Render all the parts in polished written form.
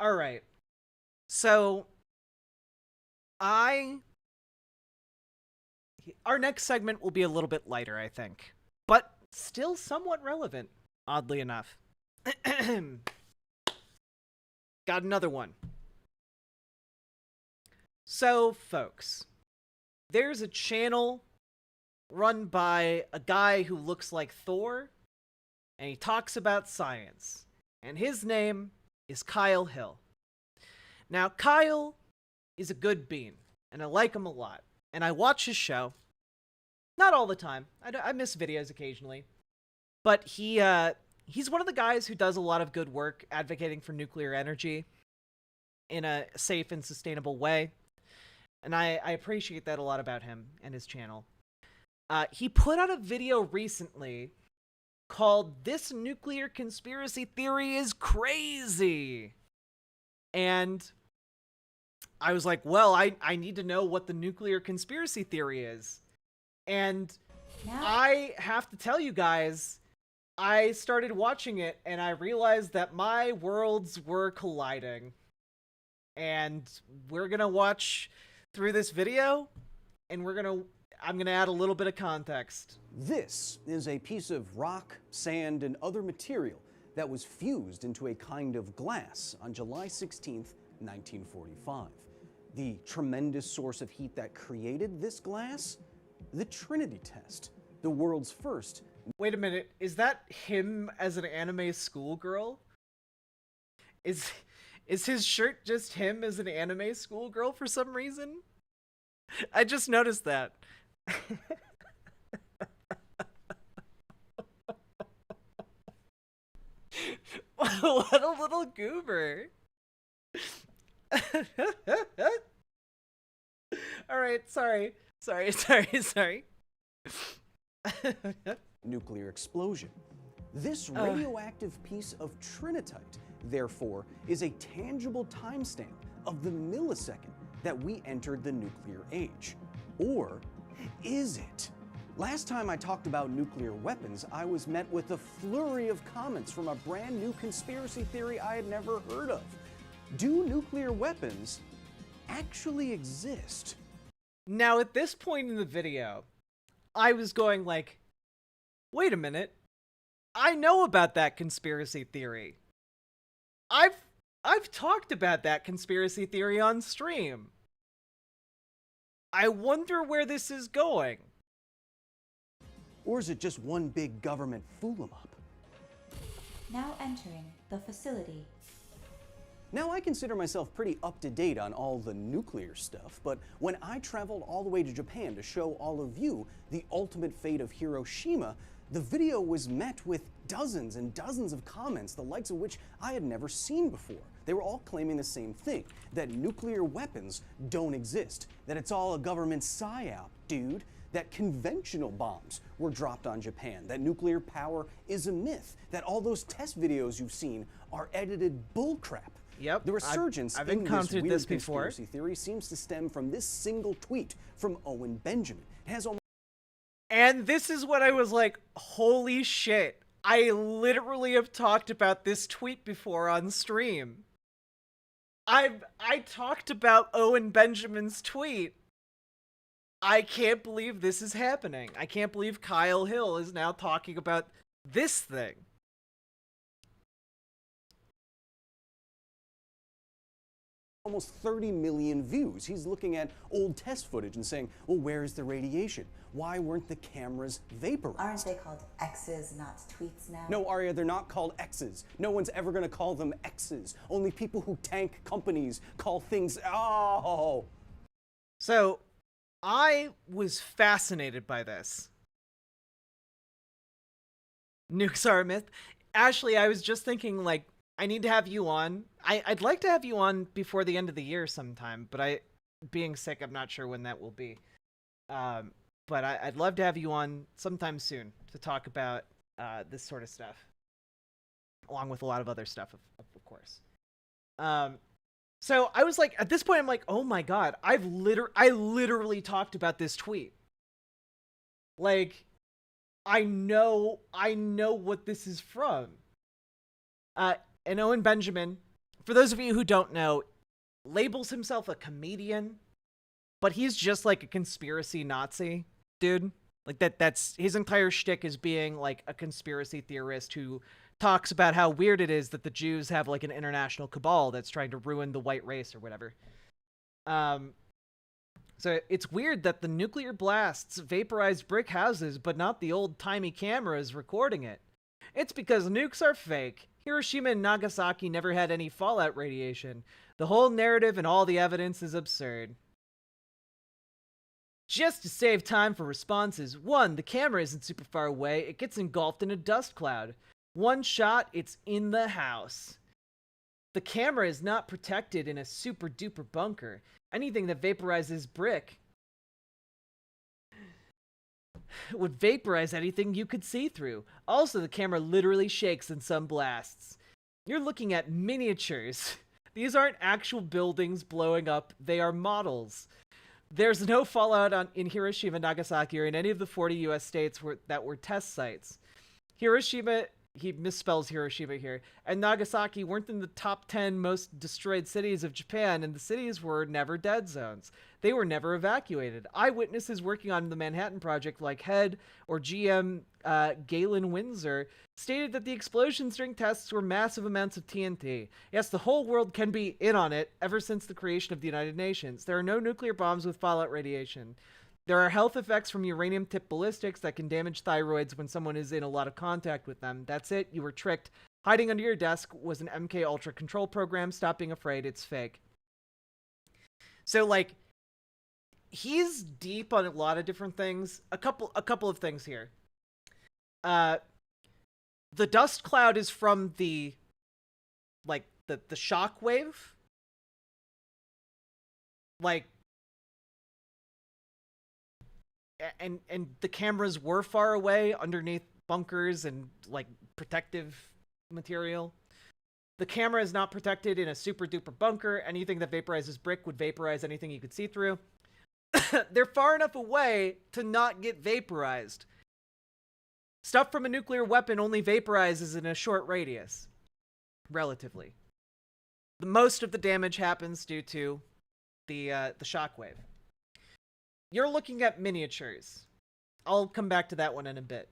All right. So I our next segment will be a little bit lighter, I think, but still somewhat relevant, oddly enough. Got another one. So, folks, there's a channel run by a guy who looks like Thor, and he talks about science. And his name is Kyle Hill. Now, Kyle is a good bean, and I like him a lot. And I watch his show. Not all the time. I miss videos occasionally. But he's one of the guys who does a lot of good work advocating for nuclear energy in a safe and sustainable way. And I appreciate that a lot about him and his channel. He put out a video recently called "This Nuclear Conspiracy Theory is Crazy." And I was like, well, I need to know what the nuclear conspiracy theory is. And I have to tell you guys, I started watching it and I realized that my worlds were colliding. And we're gonna watch through this video, and I'm gonna add a little bit of context. This is a piece of rock, sand, and other material that was fused into a kind of glass on July 16th, 1945. The tremendous source of heat that created this glass? The Trinity test, the world's first. Wait a minute, is that him as an anime schoolgirl? Is his shirt just him as an anime schoolgirl for some reason? I just noticed that. What a little goober. Alright, sorry. Nuclear explosion. This radioactive piece of trinitite, therefore, is a tangible timestamp of the millisecond that we entered the nuclear age. Or is it? Last time I talked about nuclear weapons, I was met with a flurry of comments from a brand new conspiracy theory I had never heard of. Do nuclear weapons actually exist? Now, at this point in the video, I was going like, wait a minute. I know about that conspiracy theory. I've talked about that conspiracy theory on stream. I wonder where this is going. Or is it just one big government fool 'em up? Now entering the facility. Now, I consider myself pretty up-to-date on all the nuclear stuff, but when I traveled all the way to Japan to show all of you the ultimate fate of Hiroshima, the video was met with dozens and dozens of comments, the likes of which I had never seen before. They were all claiming the same thing, that nuclear weapons don't exist, that it's all a government psyop, dude, that conventional bombs were dropped on Japan, that nuclear power is a myth, that all those test videos you've seen are edited bullcrap. Yep, The resurgence I've in this encountered weird this before. conspiracy theory seems to stem from this single tweet from Owen Benjamin. It has almost And this is what I was like, holy shit. I literally have talked about this tweet before on stream. I talked about Owen Benjamin's tweet. I can't believe this is happening. I can't believe Kyle Hill is now talking about this thing. almost 30 million views. He's looking at old test footage and saying, well, where's the radiation? Why weren't the cameras vaporized? Aren't they called X's, not tweets now? No, Arya, they're not called X's. No one's ever going to call them X's. Only people who tank companies call things, oh. So, I was fascinated by this. Nukes are a myth. Ashley, I was just thinking, like, I need to have you on. I'd like to have you on before the end of the year sometime, but being sick, I'm not sure when that will be. But I'd love to have you on sometime soon to talk about this sort of stuff, along with a lot of other stuff, of course. So I was like, at this point, I'm like, oh my god, I literally talked about this tweet. Like, I know what this is from. And Owen Benjamin for those of you who don't know, labels himself a comedian, but he's just like a conspiracy Nazi dude. Like that's his entire shtick, is being like a conspiracy theorist who talks about how weird it is that the Jews have like an international cabal that's trying to ruin the white race or whatever. So it's weird that the nuclear blasts vaporized brick houses, but not the old-timey cameras recording it. It's because nukes are fake. Hiroshima and Nagasaki never had any fallout radiation. The whole narrative and all the evidence is absurd. Just to save time for responses, 1, the camera isn't super far away, it gets engulfed in a dust cloud. One shot, it's in the house. The camera is not protected in a super duper bunker. Anything that vaporizes brick would vaporize anything you could see through. Also, the camera literally shakes in some blasts. You're looking at miniatures. These aren't actual buildings blowing up, they are models. There's no fallout in Hiroshima, Nagasaki, or in any of the 40 US states that were test sites. Hiroshima, he misspells Hiroshima here, and Nagasaki weren't in the top 10 most destroyed cities of Japan, and the cities were never dead zones. They were never evacuated. Eyewitnesses working on the Manhattan Project, like Head or GM Galen Windsor, stated that the explosions during tests were massive amounts of TNT. Yes, the whole world can be in on it ever since the creation of the United Nations. There are no nuclear bombs with fallout radiation. There are health effects from uranium-tipped ballistics that can damage thyroids when someone is in a lot of contact with them. That's it. You were tricked. Hiding under your desk was an MK Ultra control program. Stop being afraid. It's fake. So, like, he's deep on a lot of different things. A couple of things here. The dust cloud is from the shock wave. Like, and the cameras were far away underneath bunkers and like protective material. The camera is not protected in a super duper bunker. Anything that vaporizes brick would vaporize anything you could see through. They're far enough away to not get vaporized. Stuff from a nuclear weapon only vaporizes in a short radius, relatively. The most of the damage happens due to the shockwave. You're looking at miniatures. I'll come back to that one in a bit.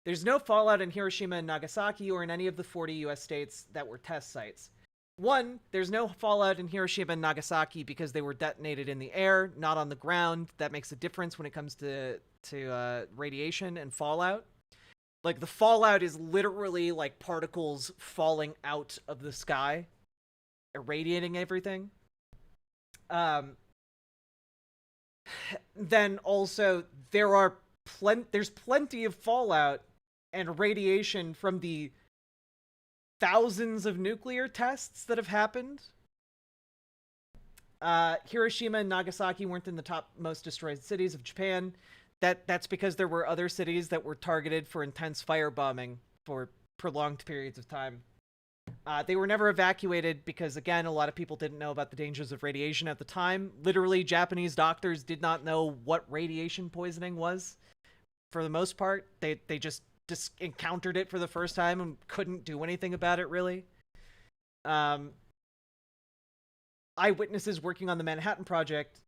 There's no fallout in Hiroshima and Nagasaki or in any of the 40 US states that were test sites. 1, there's no fallout in Hiroshima and Nagasaki because they were detonated in the air, not on the ground. That makes a difference when it comes to radiation and fallout. Like, the fallout is literally like particles falling out of the sky, irradiating everything. Then also there's plenty of fallout and radiation from the thousands of nuclear tests that have happened. Hiroshima and Nagasaki weren't in the top most destroyed cities of Japan. That's because there were other cities that were targeted for intense firebombing for prolonged periods of time. They were never evacuated because, again, a lot of people didn't know about the dangers of radiation at the time. Literally, Japanese doctors did not know what radiation poisoning was. For the most part, they just encountered it for the first time and couldn't do anything about it, really. Eyewitnesses working on the Manhattan Project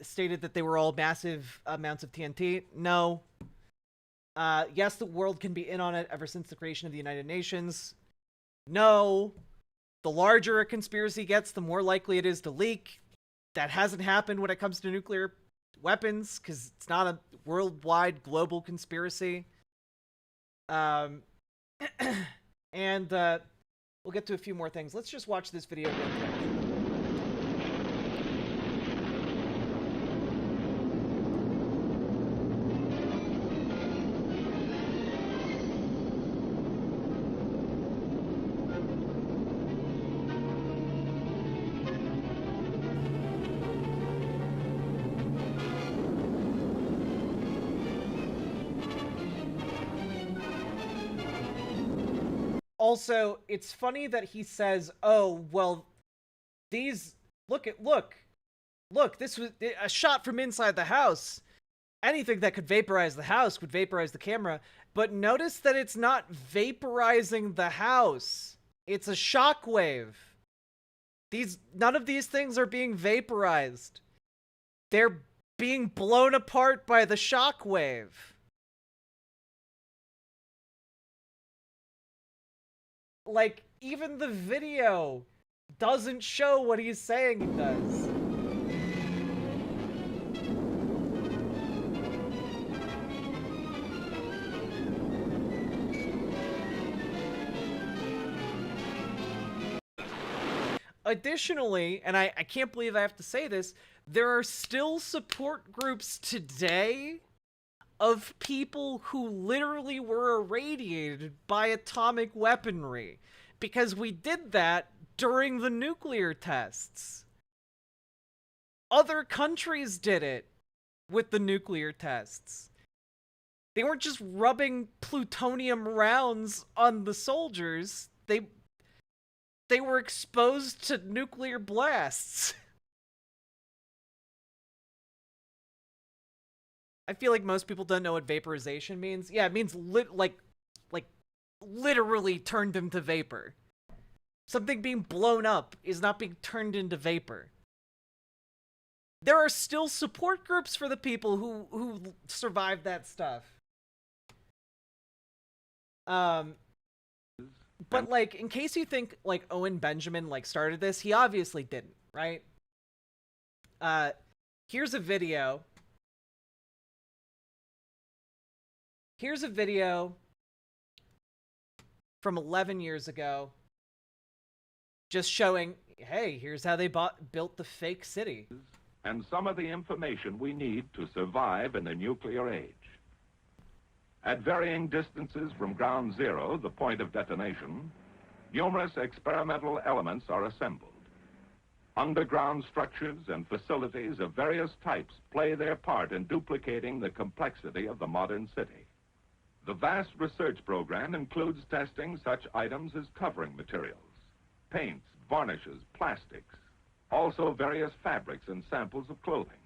stated that they were all massive amounts of TNT. No. Yes, the world can be in on it ever since the creation of the United Nations. No. The larger a conspiracy gets, the more likely it is to leak. That hasn't happened when it comes to nuclear weapons, because it's not a worldwide global conspiracy. And we'll get to a few more things. Let's just watch this video real quick. Also, it's funny that he says, oh, well, these, look, this was a shot from inside the house. Anything that could vaporize the house would vaporize the camera. But notice that it's not vaporizing the house. It's a shockwave. None of these things are being vaporized. They're being blown apart by the shockwave. Like, even the video doesn't show what he's saying it does. Additionally, and I can't believe I have to say this, there are still support groups today of people who literally were irradiated by atomic weaponry, because we did that during the nuclear tests. Other countries did it with the nuclear tests. They weren't just rubbing plutonium rounds on the soldiers. They were exposed to nuclear blasts. I feel like most people don't know what vaporization means. Yeah, it means like literally turned into vapor. Something being blown up is not being turned into vapor. There are still support groups for the people who survived that stuff. But, like, in case you think, like, Owen Benjamin, like, started this, he obviously didn't, right? Here's a video. Here's a video from 11 years ago, just showing, hey, here's how they built the fake city. And some of the information we need to survive in the nuclear age. At varying distances from ground zero, the point of detonation, numerous experimental elements are assembled. Underground structures and facilities of various types play their part in duplicating the complexity of the modern city. The vast research program includes testing such items as covering materials, paints, varnishes, plastics, also various fabrics and samples of clothing.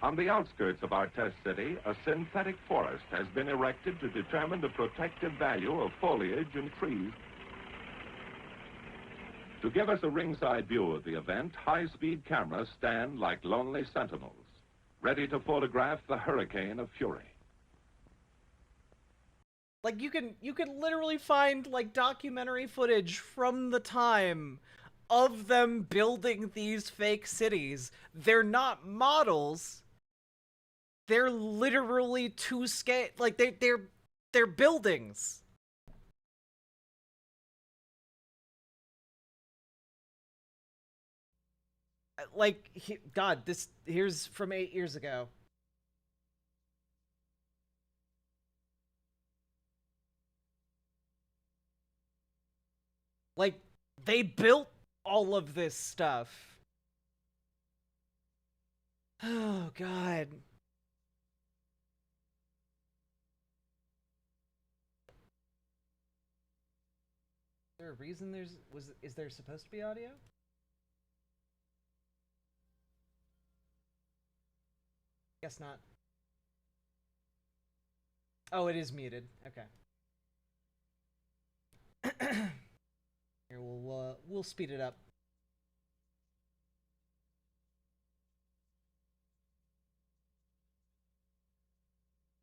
On the outskirts of our test city, a synthetic forest has been erected to determine the protective value of foliage and trees. To give us a ringside view of the event, high-speed cameras stand like lonely sentinels, ready to photograph the hurricane of fury. Like, you can literally find, like, documentary footage from the time of them building these fake cities. They're not models. They're literally to scale. Like, they're buildings. Like, God, here's from 8 years ago. Like, they built all of this stuff. Oh, God. Is there a reason is there supposed to be audio? Guess not. Oh, it is muted. Okay. Here, we'll speed it up.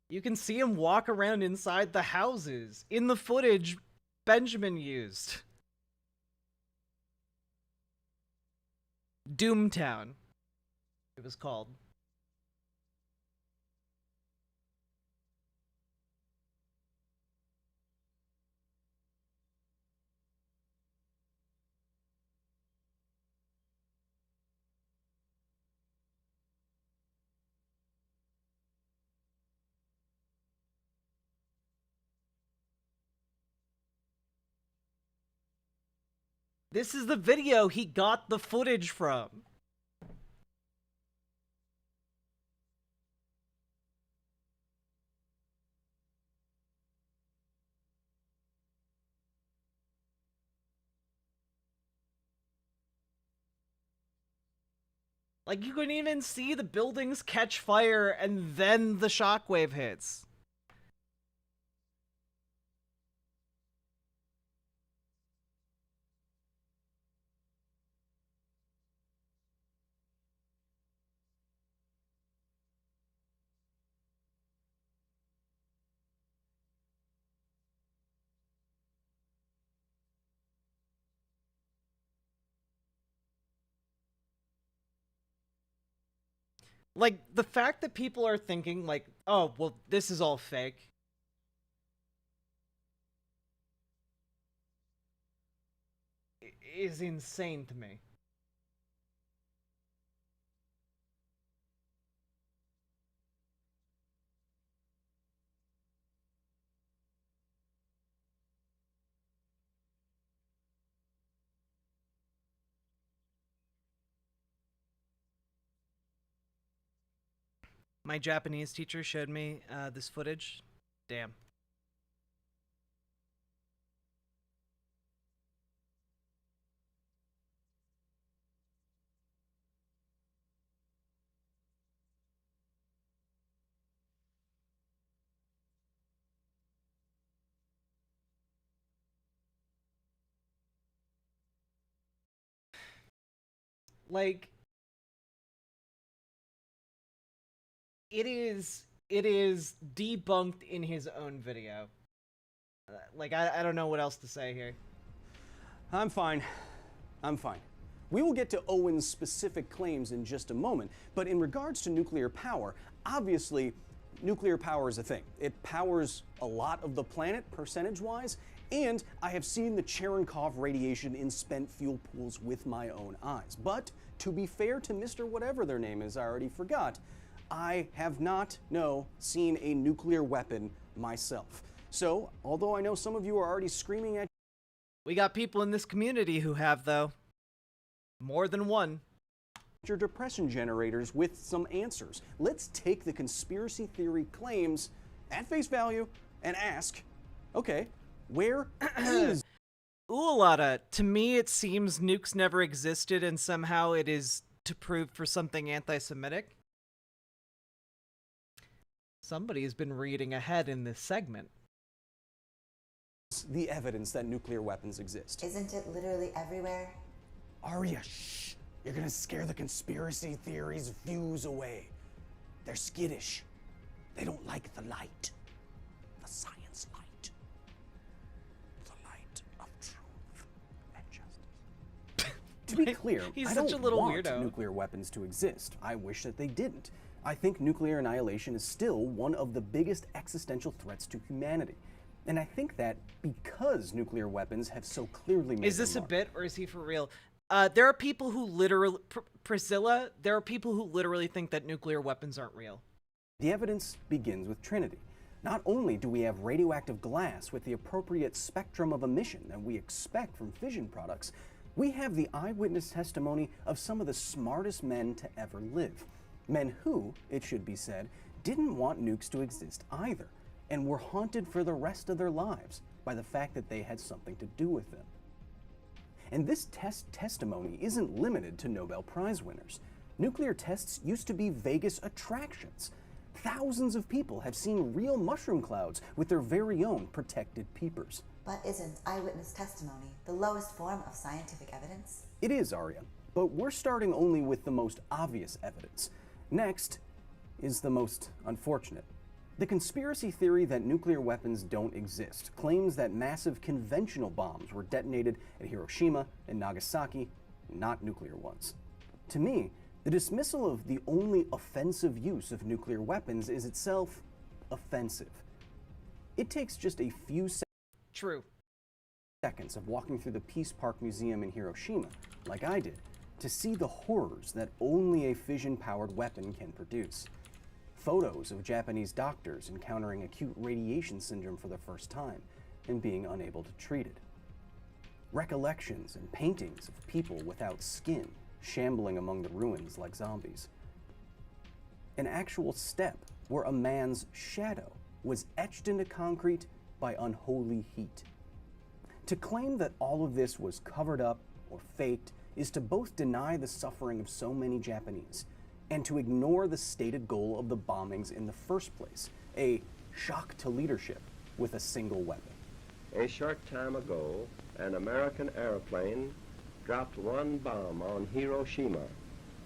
You can see him walk around inside the houses in the footage Benjamin used. Doomtown, it was called. This is the video he got the footage from. Like, you can even see the buildings catch fire and then the shockwave hits. Like, the fact that people are thinking, like, oh, well, this is all fake. Is insane to me. My Japanese teacher showed me this footage. Damn. Like, it is debunked in his own video. Like, I don't know what else to say here. I'm fine. I'm fine. We will get to Owen's specific claims in just a moment, but in regards to nuclear power, obviously, nuclear power is a thing. It powers a lot of the planet, percentage-wise, and I have seen the Cherenkov radiation in spent fuel pools with my own eyes. But, to be fair to Mr. Whatever their name is, I already forgot, I have not, seen a nuclear weapon myself. So, although I know some of you are already screaming at We got people in this community who have, though. More than one. your depression generators with some answers. Let's take the conspiracy theory claims at face value and ask, okay, where is Oolada, to me it seems nukes never existed and somehow it is to prove for something anti-Semitic. Somebody's been reading ahead in this segment. the evidence that nuclear weapons exist? Isn't it literally everywhere? Arya, shh. You're gonna scare the conspiracy theories' views away. They're skittish. They don't like the light. The science light. The light of truth and justice. To be clear, He's I such don't a little want weirdo. nuclear weapons to exist. I wish that they didn't. I think nuclear annihilation is still one of the biggest existential threats to humanity. And I think that because nuclear weapons have so clearly made Is this their a mark- bit or is he for real? There are people who literally, Priscilla, there are people who literally think that nuclear weapons aren't real. The evidence begins with Trinity. Not only do we have radioactive glass with the appropriate spectrum of emission that we expect from fission products, we have the eyewitness testimony of some of the smartest men to ever live. Men who, it should be said, didn't want nukes to exist either, and were haunted for the rest of their lives by the fact that they had something to do with them. And this testimony isn't limited to Nobel Prize winners. Nuclear tests used to be Vegas attractions. Thousands of people have seen real mushroom clouds with their very own protected peepers. But isn't eyewitness testimony the lowest form of scientific evidence? It is, Arya, but we're starting only with the most obvious evidence. Next is the most unfortunate. The conspiracy theory that nuclear weapons don't exist claims that massive conventional bombs were detonated at Hiroshima and Nagasaki, not nuclear ones. To me, the dismissal of the only offensive use of nuclear weapons is itself offensive. It takes just a few True. seconds of walking through the Peace Park Museum in Hiroshima, like I did, to see the horrors that only a fission-powered weapon can produce. Photos of Japanese doctors encountering acute radiation syndrome for the first time and being unable to treat it. Recollections and paintings of people without skin shambling among the ruins like zombies. An actual step where a man's shadow was etched into concrete by unholy heat. To claim that all of this was covered up or faked is to both deny the suffering of so many Japanese and to ignore the stated goal of the bombings in the first place, a shock to leadership with a single weapon. A short time ago, an American airplane dropped one bomb on Hiroshima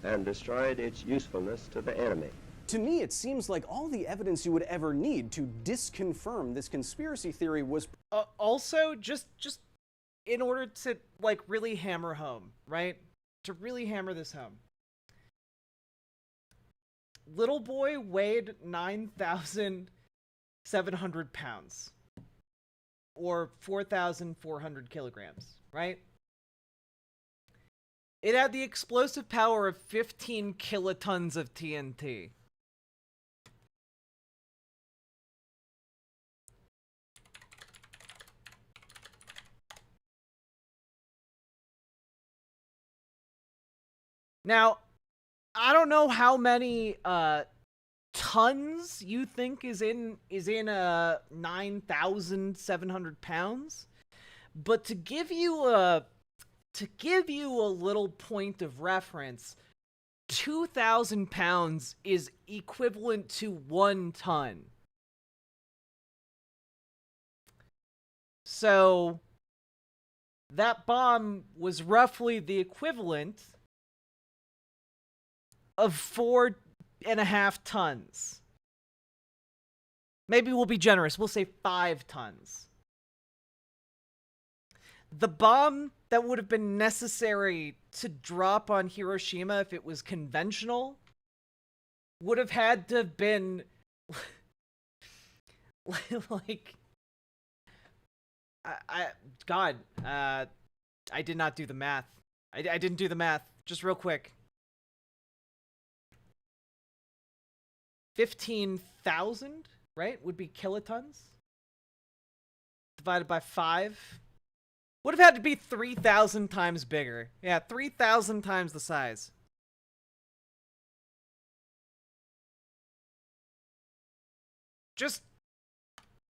and destroyed its usefulness to the enemy. To me, it seems like all the evidence you would ever need to disconfirm this conspiracy theory was Also, just in order to, like, really hammer home, right? To really hammer this home. little boy weighed 9,700 pounds. Or 4,400 kilograms, right? It had the explosive power of 15 kilotons of TNT. Now, I don't know how many tons you think is in 9,700 pounds, but to give you a little point of reference, 2,000 pounds is equivalent to 1 ton. So that bomb was roughly the equivalent of 4.5 tons. Maybe we'll be generous. We'll say 5 tons. The bomb that would have been necessary to drop on Hiroshima if it was conventional would have had to have been like I did not do the math. I didn't do the math. Just real quick. 15,000, right, would be kilotons. Divided by 5. Would have had to be 3,000 times bigger. Yeah, 3,000 times the size. Just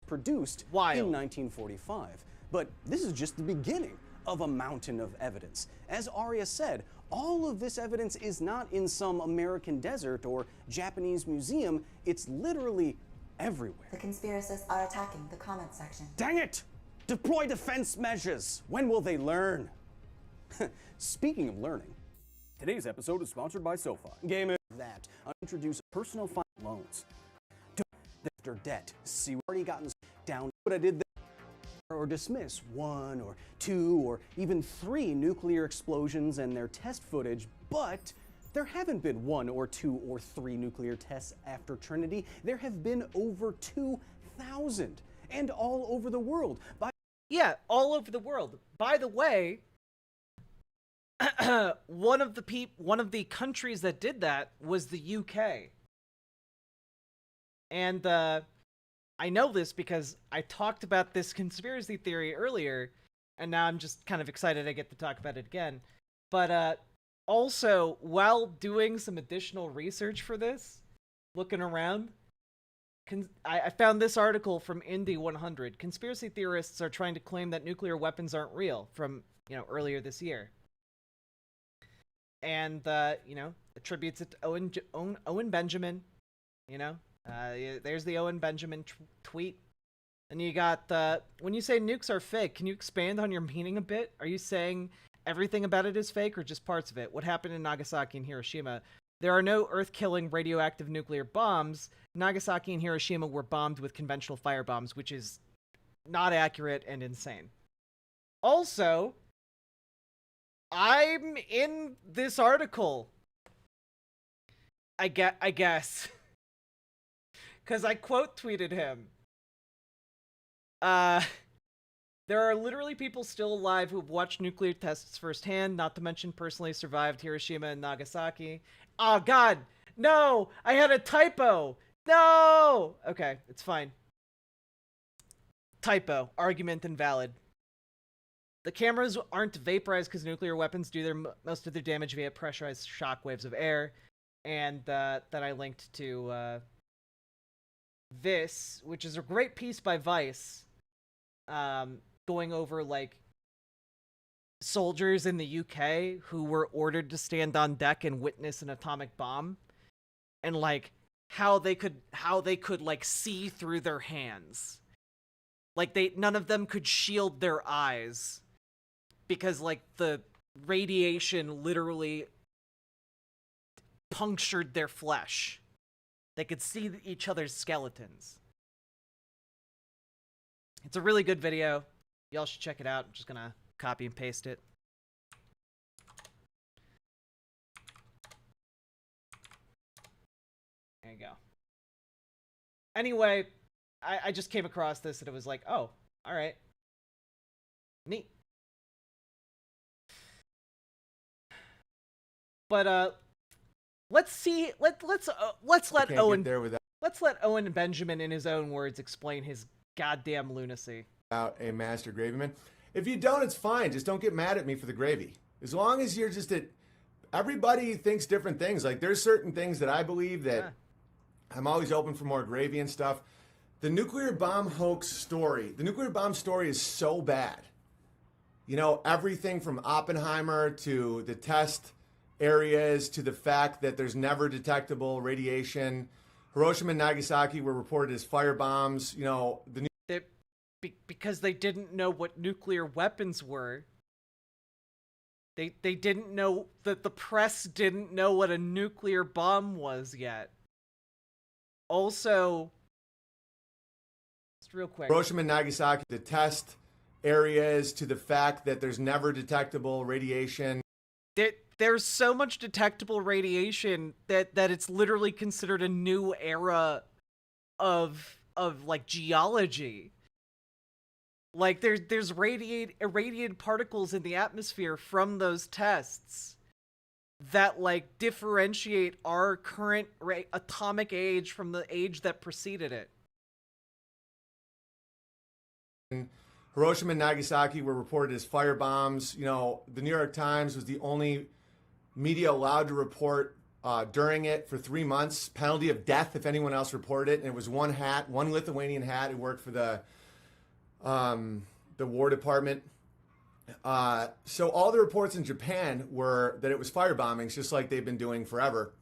produced wild. In 1945. But this is just the beginning of a mountain of evidence. As Arya said, all of this evidence is not in some American desert or Japanese museum. It's literally everywhere. The conspiracists are attacking the comment section. Dang it! Deploy defense measures! When will they learn? Speaking of learning, today's episode is sponsored by SoFi. Game that introduce personal finance loans. After debt, see, we've already gotten down what I did there. Or dismiss 1 or 2 or even 3 nuclear explosions and their test footage, but there haven't been 1 or 2 or 3 nuclear tests after Trinity. There have been over 2,000, and all over the world. Yeah, all over the world. By the way, one of the countries that did that was the UK. And I know this because I talked about this conspiracy theory earlier, and now I'm just kind of excited I get to talk about it again. But also, while doing some additional research for this, looking around, I found this article from Indy 100. Conspiracy theorists are trying to claim that nuclear weapons aren't real, from, earlier this year. And, attributes it to Owen Benjamin, there's the Owen Benjamin tweet. And you got, when you say nukes are fake, can you expand on your meaning a bit? Are you saying everything about it is fake or just parts of it? What happened in Nagasaki and Hiroshima? There are no earth-killing radioactive nuclear bombs. Nagasaki and Hiroshima were bombed with conventional firebombs, which is not accurate and insane. Also, I'm in this article. I guess. Because I quote tweeted him. There are literally people still alive who have watched nuclear tests firsthand, not to mention personally survived Hiroshima and Nagasaki. Oh, God. No! I had a typo! No! Okay, it's fine. Typo. Argument invalid. The cameras aren't vaporized because nuclear weapons do most of their damage via pressurized shockwaves of air. And that I linked to this, which is a great piece by Vice, going over, soldiers in the UK who were ordered to stand on deck and witness an atomic bomb, and, how they could, see through their hands. None of them could shield their eyes, because, the radiation literally punctured their flesh. They could see each other's skeletons. It's a really good video. Y'all should check it out. I'm just gonna copy and paste it. There you go. Anyway, I just came across this and it was like, oh, all right. Neat. But let's see. Let's let Can't Owen get there without let's let Owen Benjamin in his own words explain his goddamn lunacy. a master gravyman. If you don't, it's fine. Just don't get mad at me for the gravy. As long as you're just at. Everybody thinks different things. Like there's certain things that I believe that I'm always open for more gravy and stuff. The nuclear bomb hoax story. The nuclear bomb story is so bad. You know, everything from Oppenheimer to the test areas to the fact that there's never detectable radiation. Hiroshima and Nagasaki were reported as firebombs. You know, Because they didn't know what nuclear weapons were. They didn't know that the press didn't know what a nuclear bomb was yet. Also, just real quick. Hiroshima and Nagasaki, the test areas to the fact that there's never detectable radiation. There's so much detectable radiation that it's literally considered a new era of like geology. Like there's irradiated particles in the atmosphere from those tests that like differentiate our current atomic age from the age that preceded it. Hiroshima and Nagasaki were reported as firebombs. You know, the New York Times was the only media allowed to report during it for 3 months. Penalty of death if anyone else reported it. And it was one Lithuanian hat who worked for the War Department. So all the reports in Japan were that it was firebombings, just like they've been doing forever.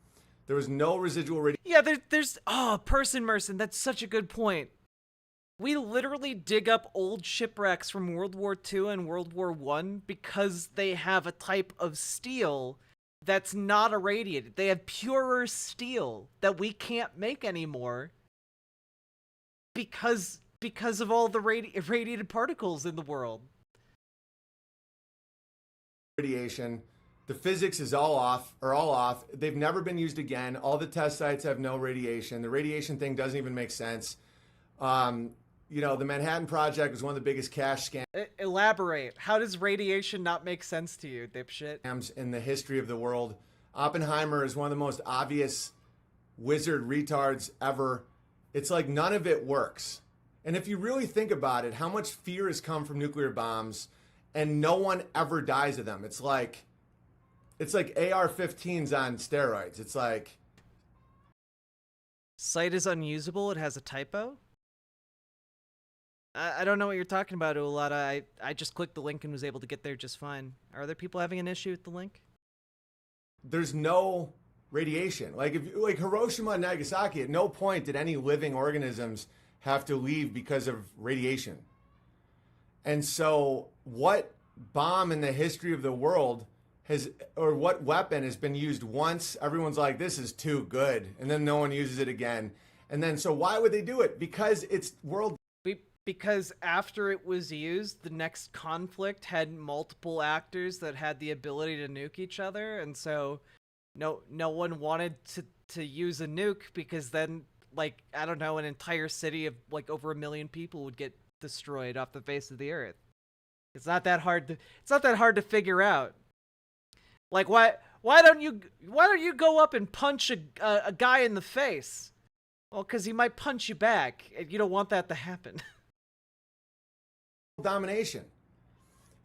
There was no residual radiation. Yeah, there's Person Merson, that's such a good point. We literally dig up old shipwrecks from World War II and World War I because they have a type of steel that's not irradiated. They have purer steel that we can't make anymore because of all the irradiated particles in the world. Radiation. The physics is all off. They've never been used again. All the test sites have no radiation. The radiation thing doesn't even make sense. You know, the Manhattan Project was one of the biggest cash scams. Elaborate. How does radiation not make sense to you, dipshit? In the history of the world. Oppenheimer is one of the most obvious wizard retards ever. It's like none of it works. And if you really think about it, how much fear has come from nuclear bombs and no one ever dies of them. It's like AR-15s on steroids. It's like... Site is unusable. It has a typo. I don't know what you're talking about, Ulata. I just clicked the link and was able to get there just fine. Are other people having an issue with the link? There's no radiation. Like Hiroshima and Nagasaki, at no point did any living organisms have to leave because of radiation. And so what bomb in the history of the world what weapon has been used once, everyone's like, this is too good, and then no one uses it again. And then, so why would they do it? Because it's world... Because after it was used, the next conflict had multiple actors that had the ability to nuke each other, and so no one wanted to use a nuke because then, like, I don't know, an entire city of like over 1 million people would get destroyed off the face of the earth. It's not that hard to figure out. Like, why don't you go up and punch a guy in the face? Well, because he might punch you back, and you don't want that to happen. Domination.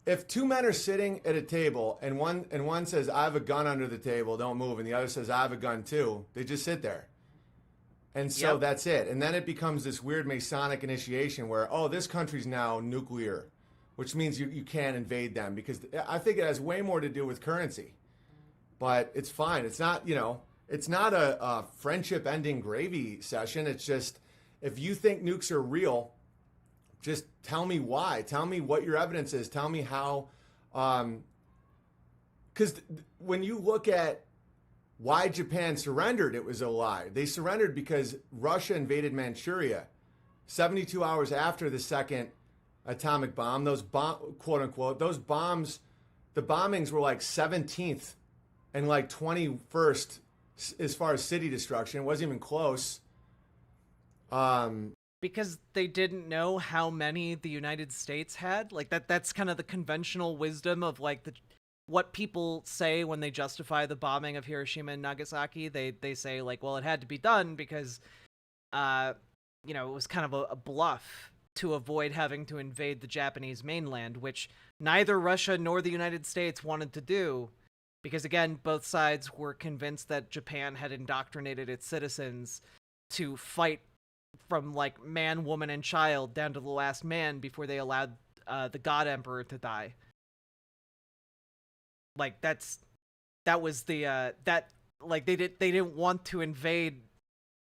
If two men are sitting at a table and one says, I have a gun under the table, don't move, and the other says, I have a gun too, they just sit there. And so that's it. And then it becomes this weird Masonic initiation where, oh, this country's now nuclear, which means you can't invade them, because I think it has way more to do with currency. But it's fine. It's not, it's not a friendship ending gravy session. It's just, if you think nukes are real, just tell me why. Tell me what your evidence is. Tell me how. Because when you look at why Japan surrendered, it was a lie. They surrendered because Russia invaded Manchuria 72 hours after the second atomic bomb. Those quote unquote, those bombs, the bombings were like 17th and like 21st as far as city destruction. It wasn't even close. Because they didn't know how many the United States had. Like that's kind of the conventional wisdom of like what people say when they justify the bombing of Hiroshima and Nagasaki. They say like, well, it had to be done because you know, it was kind of a bluff to avoid having to invade the Japanese mainland, which neither Russia nor the United States wanted to do, because again, both sides were convinced that Japan had indoctrinated its citizens to fight from like man, woman, and child down to the last man before they allowed the God Emperor to die. Like that was the that like they didn't want to invade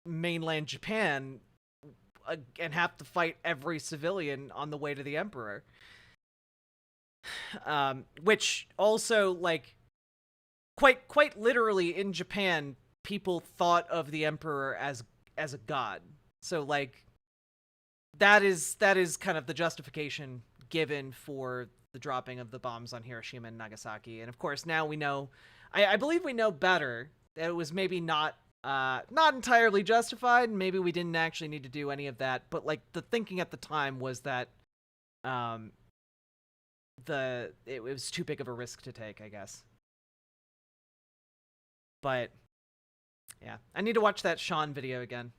mainland Japan and have to fight every civilian on the way to the Emperor. Which also, like, quite literally in Japan, people thought of the Emperor as a god. So like that is kind of the justification given for the dropping of the bombs on Hiroshima and Nagasaki. And of course now we know, I believe we know better, that it was maybe not entirely justified. Maybe we didn't actually need to do any of that, but like the thinking at the time was that it was too big of a risk to take, I guess. But yeah, I need to watch that Sean video again.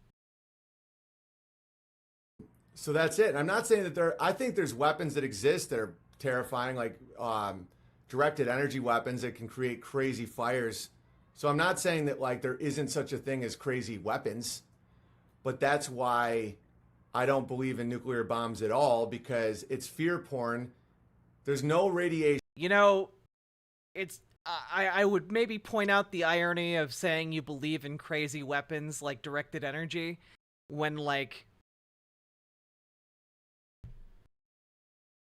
So that's it. I'm not saying that I think there's weapons that exist that are terrifying, like directed energy weapons that can create crazy fires. So I'm not saying that like there isn't such a thing as crazy weapons, but that's why I don't believe in nuclear bombs at all, because it's fear porn. There's no radiation. You know, it's I would maybe point out the irony of saying you believe in crazy weapons like directed energy when like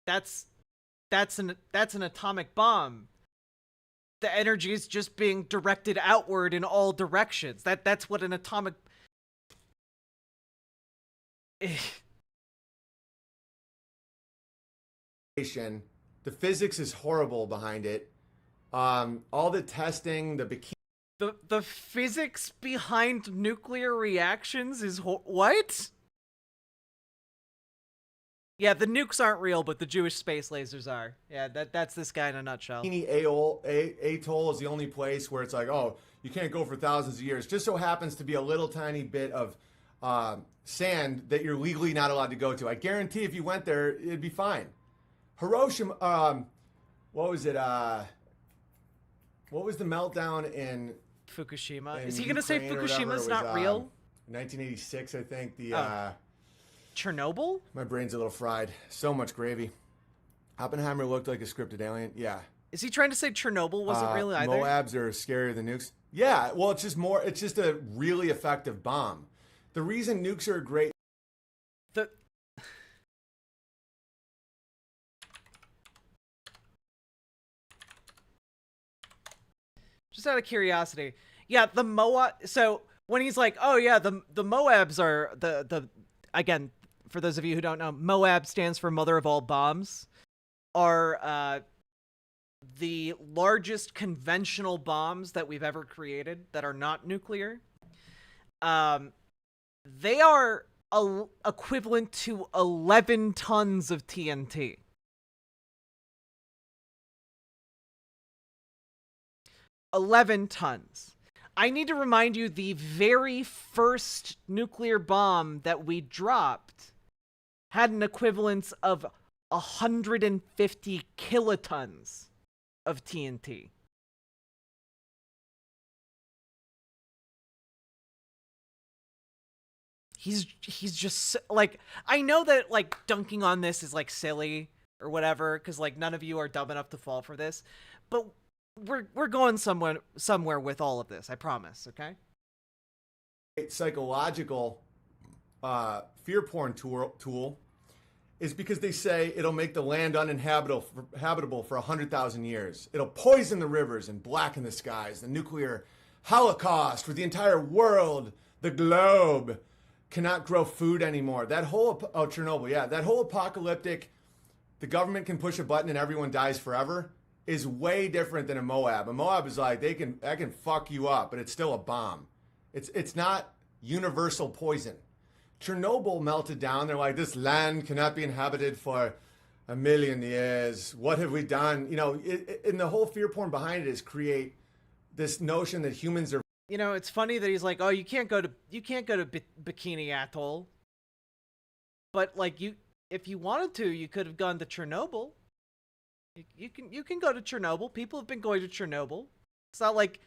that's an atomic bomb. The energy is just being directed outward in all directions. That's what an atomic The physics is horrible behind it. All the testing, the physics behind nuclear reactions is what? Yeah, the nukes aren't real, but the Jewish space lasers are. Yeah, that's this guy in a nutshell. Atoll is the only place where it's like, oh, you can't go for thousands of years. Just so happens to be a little tiny bit of sand that you're legally not allowed to go to. I guarantee if you went there, it'd be fine. Hiroshima, what was it? What was the meltdown in Fukushima? Is he going to say Fukushima's not real? 1986, I think. Chernobyl? My brain's a little fried. So much gravy. Oppenheimer looked like a scripted alien. Yeah. Is he trying to say Chernobyl wasn't real either? Moabs are scarier than nukes. Yeah, well, it's just a really effective bomb. The reason nukes are great. Just out of curiosity. Yeah, the Moab. So when he's like, oh yeah, the Moabs are the again, for those of you who don't know, Moab stands for Mother of All Bombs, are the largest conventional bombs that we've ever created that are not nuclear. They are equivalent to 11 tons of TNT. 11 tons. I need to remind you, the very first nuclear bomb that we dropped had an equivalence of 150 kilotons of TNT. He's just like, I know that like dunking on this is like silly or whatever, because like none of you are dumb enough to fall for this, but we're going somewhere with all of this, I promise, okay? Psychological fear porn tool is because they say it'll make the land uninhabitable for 100,000 years. It'll poison the rivers and blacken the skies. The nuclear holocaust where the entire world, the globe, cannot grow food anymore. That whole Chernobyl, yeah, that whole apocalyptic, the government can push a button and everyone dies forever. is way different than a Moab. A Moab is like that can fuck you up, but it's still a bomb. It's not universal poison. Chernobyl melted down. They're like, this land cannot be inhabited for 1,000,000 years. What have we done? You know, and the whole fear porn behind it is create this notion that humans are. You know, it's funny that he's like, oh, you can't go to Bikini Atoll. But like if you wanted to, you could have gone to Chernobyl. You can go to Chernobyl. People have been going to Chernobyl. It's not like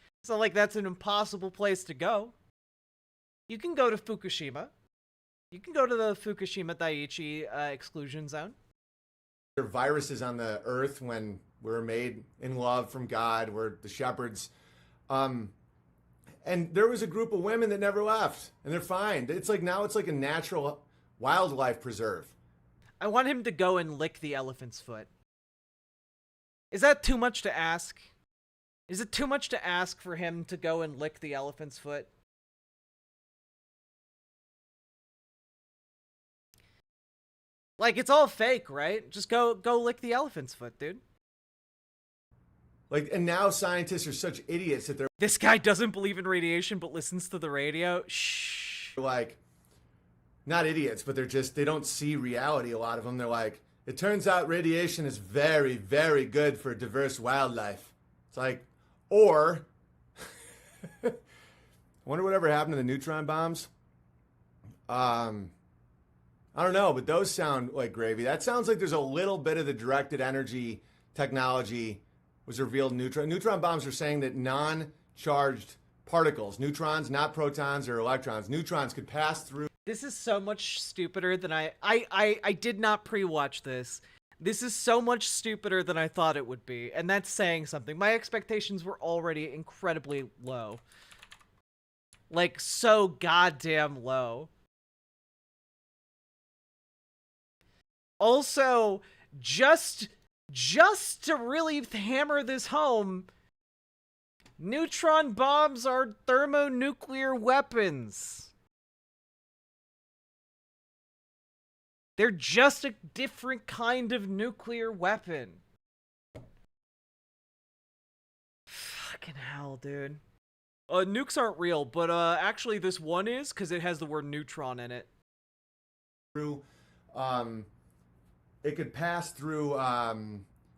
that's an impossible place to go. You can go to Fukushima. You can go to the Fukushima Daiichi exclusion zone. There are viruses on the earth when we're made in love from God. We're the shepherds. And there was a group of women that never left, and they're fine. It's like now it's like a natural wildlife preserve. I want him to go and lick the elephant's foot. Is that too much to ask? Is it too much to ask for him to go and lick the elephant's foot? Like, it's all fake, right? Just go lick the elephant's foot, dude. Like, and now scientists are such idiots that they're This guy doesn't believe in radiation but listens to the radio. Shh. like, not idiots, but they don't see reality, a lot of them. They're like, it turns out radiation is very, very good for diverse wildlife. It's like, or, I wonder whatever happened to the neutron bombs. I don't know, but those sound like gravy. That sounds like there's a little bit of the directed energy technology was revealed in neutron. Neutron bombs are saying that non-charged particles, neutrons, not protons or electrons, neutrons could pass through. This is so much stupider than I did not pre-watch this. This is so much stupider than I thought it would be, and that's saying something. My expectations were already incredibly low. Like, so goddamn low. Also, just to really hammer this home, neutron bombs are thermonuclear weapons. They're just a different kind of nuclear weapon. Fucking hell, dude. Nukes aren't real, but actually this one is, because it has the word neutron in it. It could pass through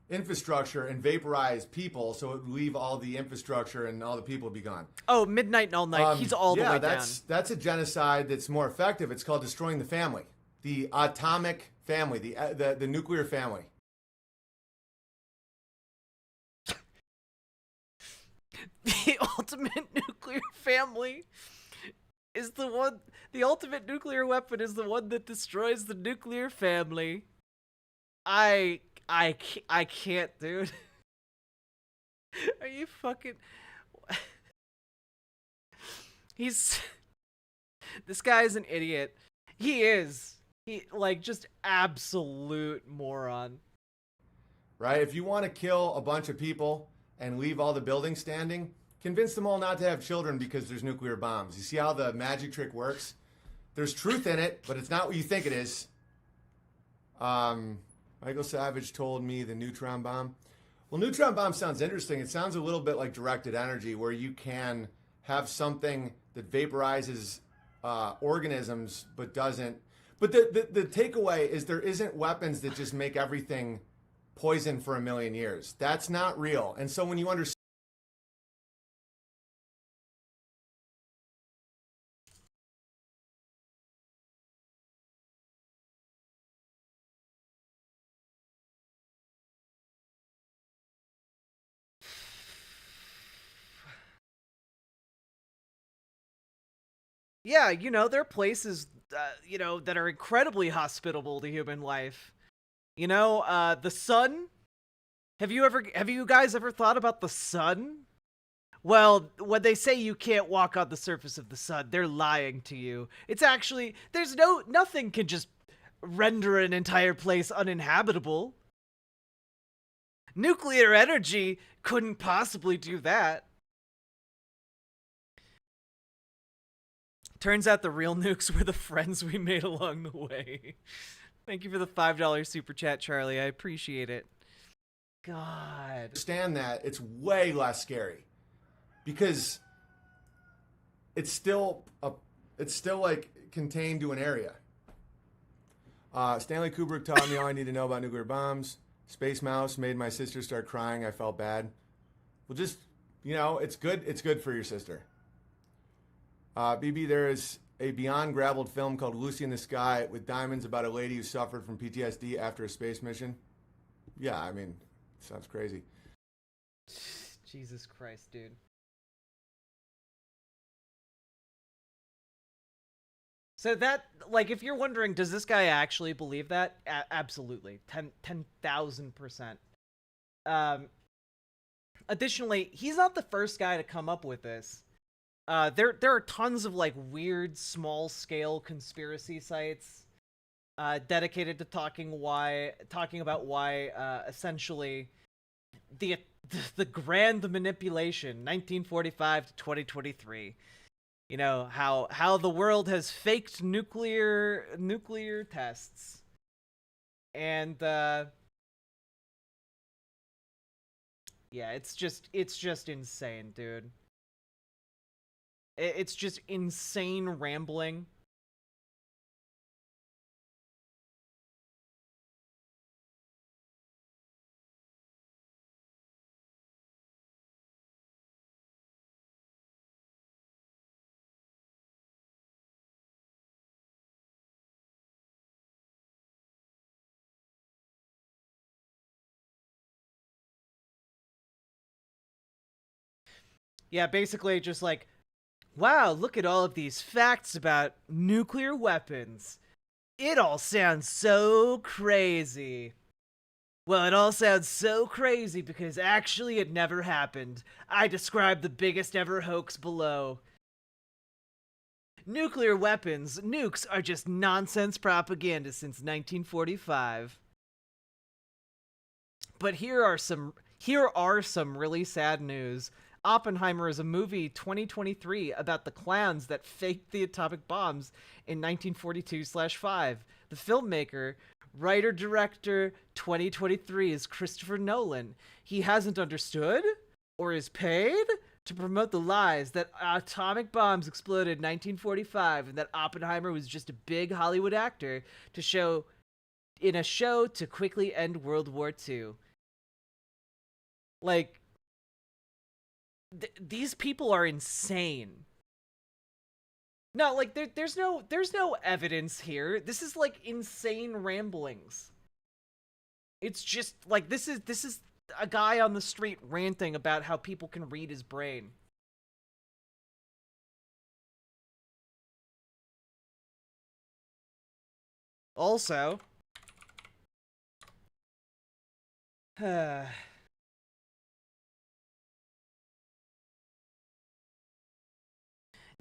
infrastructure and vaporize people, so it would leave all the infrastructure and all the people would be gone. Oh, Midnight and All Night. He's all the way down. That's a genocide that's more effective. It's called destroying the family. The atomic family, the nuclear family. The ultimate nuclear family is the one. The ultimate nuclear weapon is the one that destroys the nuclear family. I can't, dude. Are you fucking? This guy's an idiot. He is. He, like, just absolute moron. Right? If you want to kill a bunch of people and leave all the buildings standing, convince them all not to have children because there's nuclear bombs. You see how the magic trick works? There's truth in it, but it's not what you think it is. Michael Savage told me the neutron bomb. Well, neutron bomb sounds interesting. It sounds a little bit like directed energy, where you can have something that vaporizes organisms but doesn't. But the takeaway is there isn't weapons that just make everything poison for 1,000,000 years. That's not real. And so when you understand. Yeah, you know, there are places, you know, that are incredibly hospitable to human life. You know, the sun. Have you guys ever thought about the sun? Well, when they say you can't walk on the surface of the sun, they're lying to you. It's actually, nothing can just render an entire place uninhabitable. Nuclear energy couldn't possibly do that. Turns out the real nukes were the friends we made along the way. Thank you for the $5 super chat, Charlie. I appreciate it. God. Understand that it's way less scary because it's still like contained to an area. Stanley Kubrick taught me all I need to know about nuclear bombs. Space Mouse made my sister start crying. I felt bad. Well, just, it's good. It's good for your sister. BB, there is a Beyond Graveled film called Lucy in the Sky with diamonds about a lady who suffered from PTSD after a space mission. Yeah, I mean, sounds crazy. Jesus Christ, dude. So that, like, if you're wondering, does this guy actually believe that? Absolutely. 10,000%. Additionally, he's not the first guy to come up with this. There are tons of, like, weird, small-scale conspiracy sites dedicated to talking about why, essentially, the grand manipulation, 1945 to 2023. How the world has faked nuclear tests. And yeah, it's just insane, dude. It's just insane rambling. Yeah, basically just like, wow, look at all of these facts about nuclear weapons. It all sounds so crazy. Well, it all sounds so crazy because actually it never happened. I described the biggest ever hoax below. Nuclear weapons, nukes, are just nonsense propaganda since 1945. But here are some really sad news. Oppenheimer is a movie 2023 about the clowns that faked the atomic bombs in 1942/5. The filmmaker, writer-director 2023 is Christopher Nolan. He hasn't understood or is paid to promote the lies that atomic bombs exploded in 1945 and that Oppenheimer was just a big Hollywood actor to show in a show to quickly end World War II. Like, these people are insane. No, like there's no evidence here. This is like insane ramblings. It's just like this is a guy on the street ranting about how people can read his brain. Also,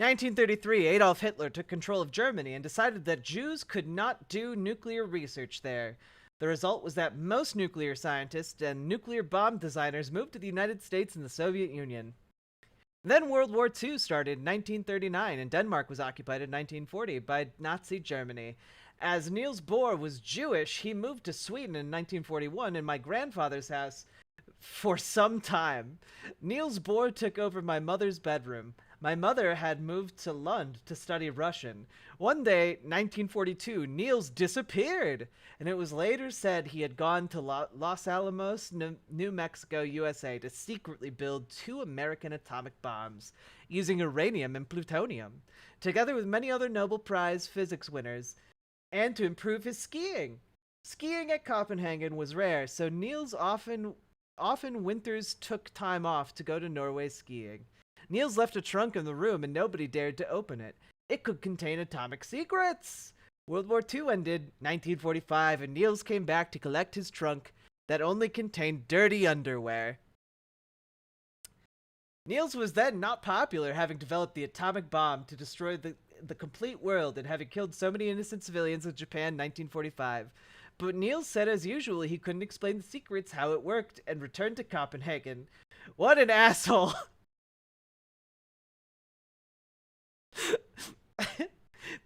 1933, Adolf Hitler took control of Germany and decided that Jews could not do nuclear research there. The result was that most nuclear scientists and nuclear bomb designers moved to the United States and the Soviet Union. Then World War II started in 1939, and Denmark was occupied in 1940 by Nazi Germany. As Niels Bohr was Jewish, he moved to Sweden in 1941 in my grandfather's house for some time. Niels Bohr took over my mother's bedroom. My mother had moved to Lund to study Russian. One day, 1942, Niels disappeared, and it was later said he had gone to Los Alamos, New Mexico, USA, to secretly build 2 American atomic bombs using uranium and plutonium, together with many other Nobel Prize physics winners, and to improve his skiing. Skiing at Copenhagen was rare, so Niels often winters took time off to go to Norway skiing. Niels left a trunk in the room and nobody dared to open it. It could contain atomic secrets. World War II ended 1945 and Niels came back to collect his trunk that only contained dirty underwear. Niels was then not popular, having developed the atomic bomb to destroy the complete world and having killed so many innocent civilians in Japan in 1945. But Niels said as usual he couldn't explain the secrets, how it worked, and returned to Copenhagen. What an asshole!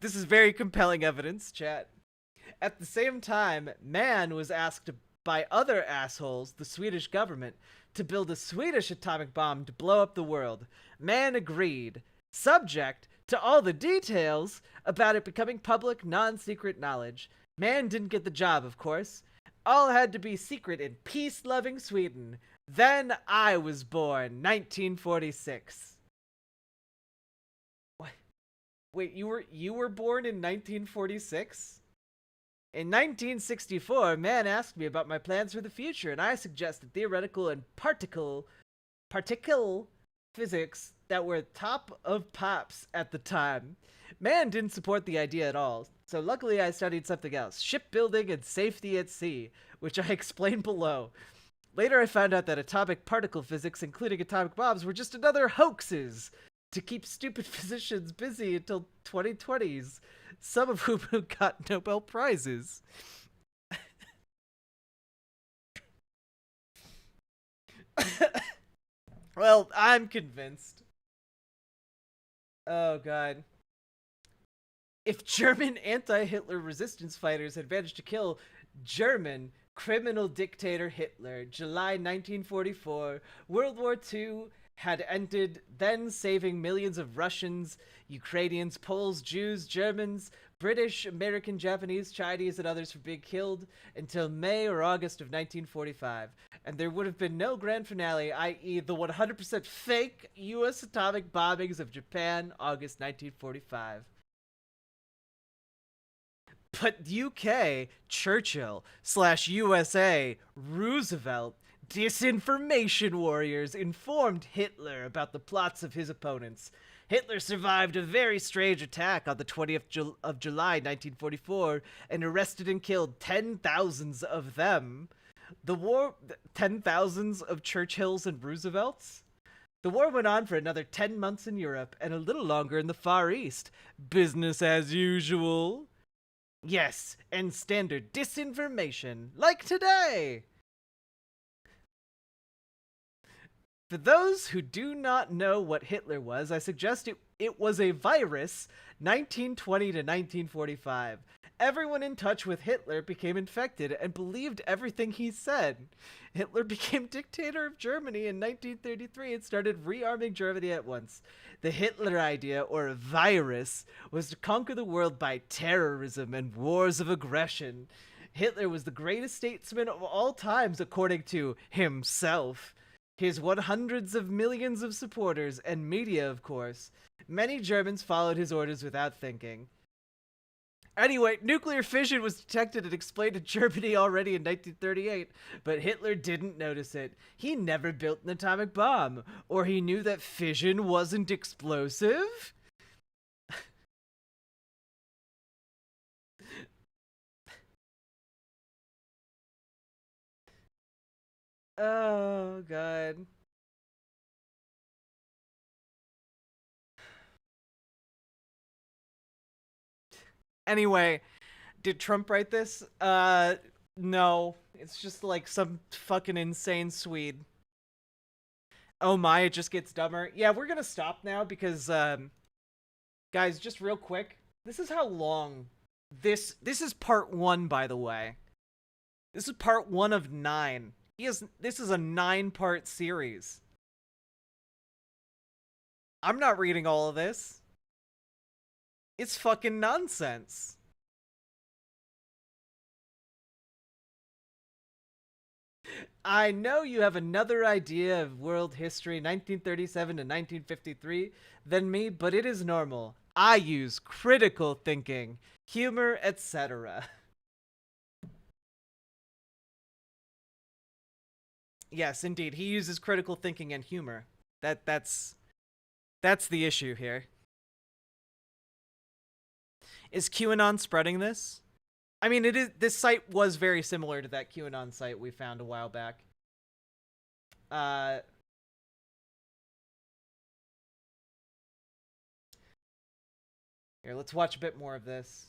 This is very compelling evidence, chat. At the same time, Mann was asked by other assholes, the Swedish government, to build a Swedish atomic bomb to blow up the world. Man agreed, subject to all the details about it becoming public, non-secret knowledge. Man didn't get the job, of course. All had to be secret in peace-loving Sweden. Then I was born, 1946. What? Wait, you were born in 1946? In 1964, man asked me about my plans for the future, and I suggested theoretical and particle physics that were top of pops at the time. Man didn't support the idea at all, so luckily I studied something else, shipbuilding and safety at sea, which I explained below. Later I found out that atomic particle physics, including atomic bombs, were just another hoaxes to keep stupid physicians busy until 2020s, some of whom got Nobel Prizes. Well, I'm convinced. Oh, God. If German anti-Hitler resistance fighters had managed to kill German criminal dictator Hitler, July 1944, World War II had ended, then saving millions of Russians, Ukrainians, Poles, Jews, Germans, British, American, Japanese, Chinese, and others from being killed until May or August of 1945. And there would have been no grand finale, i.e. the 100% fake U.S. atomic bombings of Japan, August 1945. But UK, Churchill, / USA, Roosevelt, disinformation warriors informed Hitler about the plots of his opponents. Hitler survived a very strange attack on the 20th of July 1944 and arrested and killed 10,000s of them. The war, 10,000s of Churchills and Roosevelts? The war went on for another 10 months in Europe and a little longer in the Far East. Business as usual. Yes, and standard disinformation, like today. For those who do not know what Hitler was, I suggest it was a virus, 1920 to 1945. Everyone in touch with Hitler became infected and believed everything he said. Hitler became dictator of Germany in 1933 and started rearming Germany at once. The Hitler idea, or virus, was to conquer the world by terrorism and wars of aggression. Hitler was the greatest statesman of all times, according to himself. His hundreds of millions of supporters and media, of course. Many Germans followed his orders without thinking. Anyway, nuclear fission was detected and explained in Germany already in 1938, but Hitler didn't notice it. He never built an atomic bomb, or he knew that fission wasn't explosive? Oh, God. Anyway, did Trump write this? No. It's just like some fucking insane Swede. Oh my, it just gets dumber. Yeah, we're gonna stop now because, guys, just real quick. This is how long this is part 1, by the way. This is part 1 of 9. This is a 9-part series. I'm not reading all of this. It's fucking nonsense. I know you have another idea of world history, 1937 to 1953, than me, but it is normal. I use critical thinking, humor, etc. Yes, indeed, he uses critical thinking and humor. That's the issue here. Is QAnon spreading this? I mean, this site was very similar to that QAnon site we found a while back. Here, let's watch a bit more of this.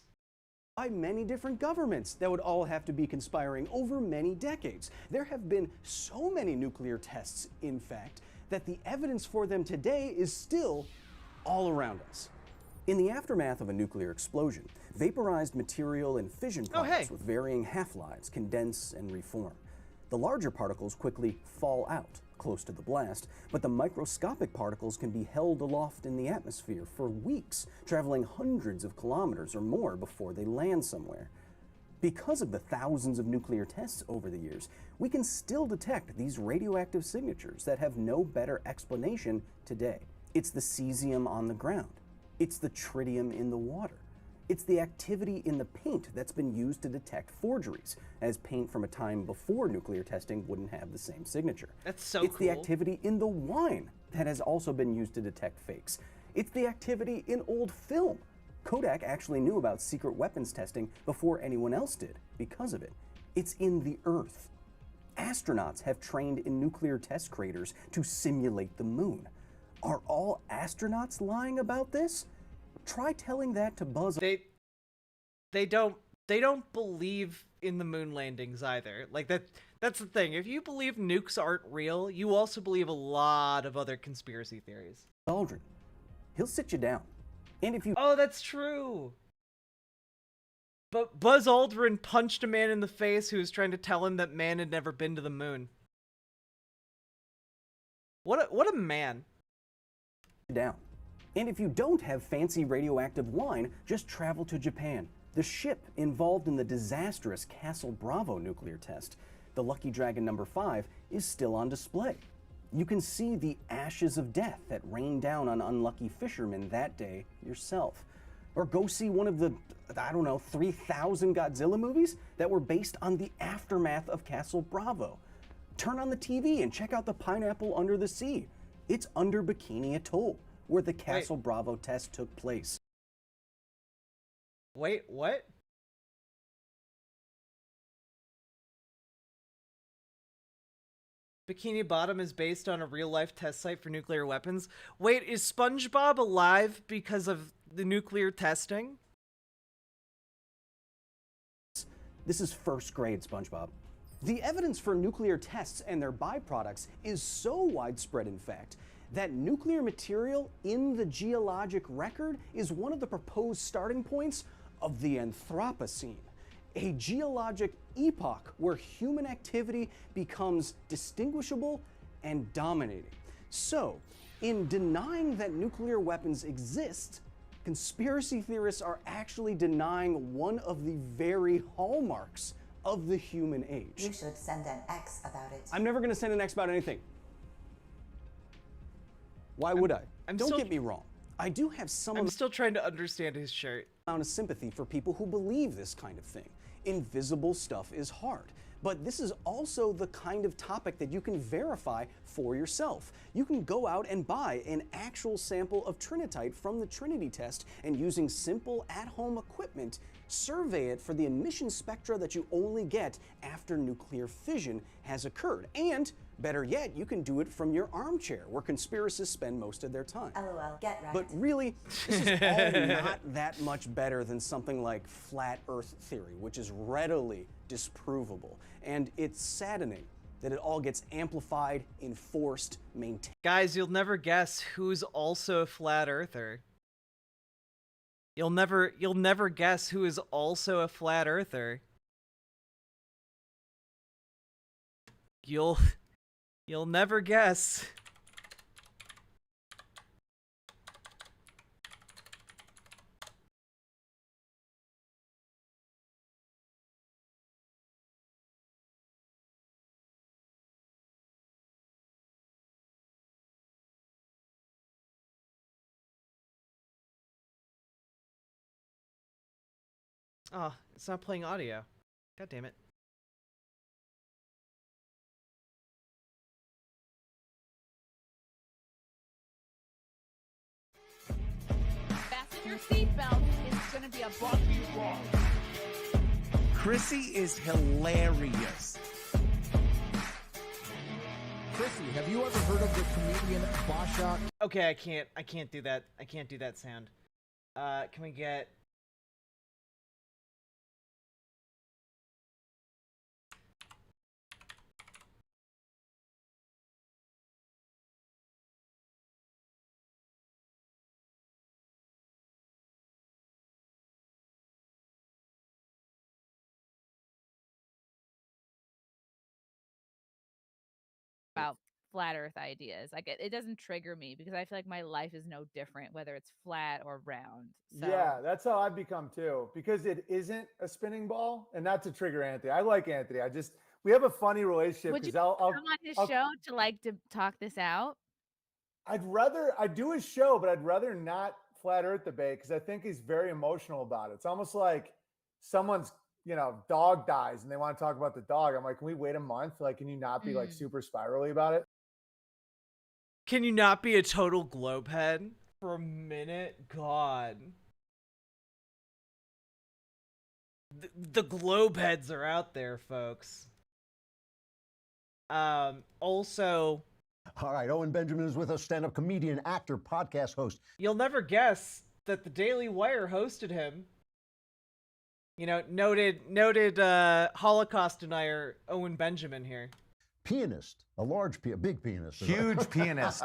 By many different governments that would all have to be conspiring over many decades. There have been so many nuclear tests, in fact, that the evidence for them today is still all around us. In the aftermath of a nuclear explosion, vaporized material and fission products with varying half-lives condense and reform. The larger particles quickly fall out close to the blast, but the microscopic particles can be held aloft in the atmosphere for weeks, traveling hundreds of kilometers or more before they land somewhere. Because of the thousands of nuclear tests over the years, we can still detect these radioactive signatures that have no better explanation today. It's the cesium on the ground. It's the tritium in the water. It's the activity in the paint that's been used to detect forgeries, as paint from a time before nuclear testing wouldn't have the same signature. That's so It's the cool. activity in the wine that has also been used to detect fakes. It's the activity in old film. Kodak actually knew about secret weapons testing before anyone else did because of it. It's in the earth. Astronauts have trained in nuclear test craters to simulate the moon. Are all astronauts lying about this? Try telling that to Buzz. They don't believe in the moon landings either. Like that's the thing. If you believe nukes aren't real, you also believe a lot of other conspiracy theories. Aldrin. He'll sit you down. And if you Oh, that's true. But Buzz Aldrin punched a man in the face who was trying to tell him that man had never been to the moon. What a man. down. And if you don't have fancy radioactive wine, just travel to Japan. The ship involved in the disastrous Castle Bravo nuclear test, the Lucky Dragon number 5, is still on display. You can see the ashes of death that rained down on unlucky fishermen that day yourself. Or go see one of the, 3,000 Godzilla movies that were based on the aftermath of Castle Bravo. Turn on the TV and check out the pineapple under the sea. It's under Bikini Atoll, where the Castle Bravo test took place. Wait, what? Bikini Bottom is based on a real-life test site for nuclear weapons. Wait, is SpongeBob alive because of the nuclear testing? This is first grade, SpongeBob. The evidence for nuclear tests and their byproducts is so widespread, in fact, that nuclear material in the geologic record is one of the proposed starting points of the Anthropocene, a geologic epoch where human activity becomes distinguishable and dominating. So, in denying that nuclear weapons exist, conspiracy theorists are actually denying one of the very hallmarks of the human age. You should send an X about it. I'm never going to send an X about anything. Why would I? Don't get me wrong. I do have some I'm still trying to understand his shirt. amount of sympathy for people who believe this kind of thing. Invisible stuff is hard. But this is also the kind of topic that you can verify for yourself. You can go out and buy an actual sample of trinitite from the Trinity test and using simple at-home equipment, survey it for the emission spectra that you only get after nuclear fission has occurred. And better yet, you can do it from your armchair, where conspiracists spend most of their time. LOL, get wrecked. But really, this is all not that much better than something like flat Earth theory, which is readily disprovable. And it's saddening that it all gets amplified, enforced, maintained. Guys, you'll never guess who's also a flat earther. You'll never guess who is also a flat earther. You'll never guess. Oh, it's not playing audio. God damn it. Fasten your seatbelt. It's gonna be a bumpy ride. Chrissy is hilarious. Chrissy, have you ever heard of the comedian Basha? Okay, I can't do that. I can't do that sound. Can we get flat Earth ideas. Like it doesn't trigger me because I feel like my life is no different whether it's flat or round. So Yeah, that's how I've become too, because it isn't a spinning ball, and not to trigger Anthony. I like Anthony. We have a funny relationship would you because come on his show to talk this out? I'd do his show, but I'd rather not flat Earth debate because I think he's very emotional about it. It's almost like someone's, dog dies and they want to talk about the dog. I'm like, can we wait a month? Like, can you not be like super spirally about it? Can you not be a total globe head for a minute? God. The globe heads are out there, folks. Also, all right, Owen Benjamin is with us, stand-up comedian, actor, podcast host. You'll never guess that the Daily Wire hosted him. Noted Holocaust denier Owen Benjamin here. Pianist, a big pianist. Huge pianist.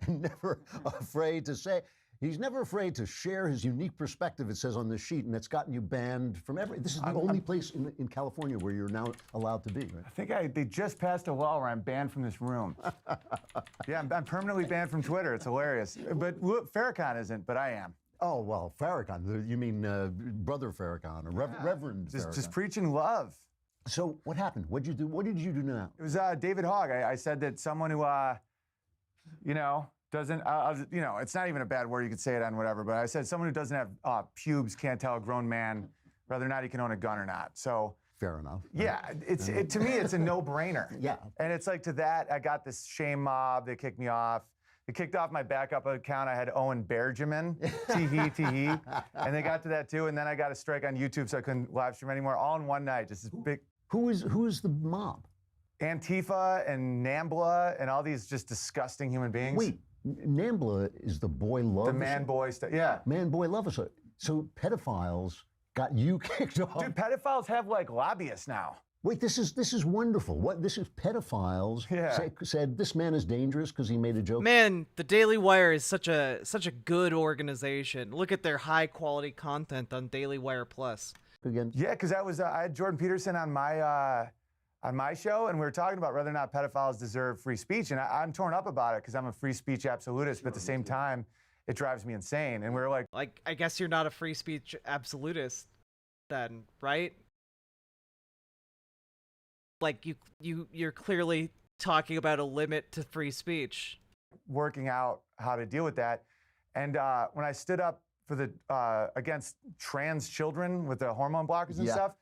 And never afraid to say, he's never afraid to share his unique perspective, it says on this sheet, and it's gotten you banned from this is the only place in California where you're now allowed to be, right? I think they just passed a law where I'm banned from this room. Yeah, I'm permanently banned from Twitter. It's hilarious. But Farrakhan isn't, but I am. Oh, well, Farrakhan, you mean Brother Farrakhan, or Reverend Farrakhan. Just preaching love. So what happened? What did you do now? It was David Hogg. I said that someone who, doesn't, it's not even a bad word. You could say it on whatever, but I said someone who doesn't have pubes can't tell a grown man whether or not he can own a gun or not. So fair enough. Yeah, to me, it's a no-brainer. Yeah. And it's like to that, I got this shame mob. They kicked me off. They kicked off my backup account. I had Owen Benjamin, T-he. And they got to that too. And then I got a strike on YouTube, so I couldn't live stream anymore. All in one night, just this big. Who is the mob? Antifa and NAMBLA and all these just disgusting human beings. Wait, NAMBLA is the boy love. The man-boy stuff, yeah. Man-boy love. So pedophiles got you kicked off. Dude, pedophiles have like lobbyists now. Wait, this is wonderful. This is pedophiles said this man is dangerous because he made a joke. Man, the Daily Wire is such a good organization. Look at their high quality content on Daily Wire Plus. Again. Yeah, because I had Jordan Peterson on my show, and we were talking about whether or not pedophiles deserve free speech, and I'm torn up about it because I'm a free speech absolutist, but at the same time, it drives me insane. And we're like, I guess you're not a free speech absolutist, then, right? Like you're clearly talking about a limit to free speech. Working out how to deal with that, and when I stood up for the against trans children with the hormone blockers and stuff,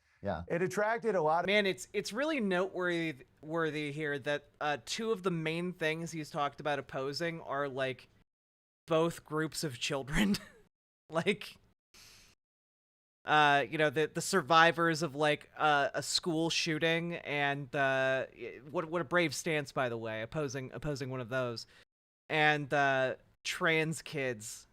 it attracted a lot of. Man, it's really noteworthy here that two of the main things he's talked about opposing are like both groups of children, like. The survivors of like a school shooting, and what a brave stance, by the way, opposing one of those, and trans kids,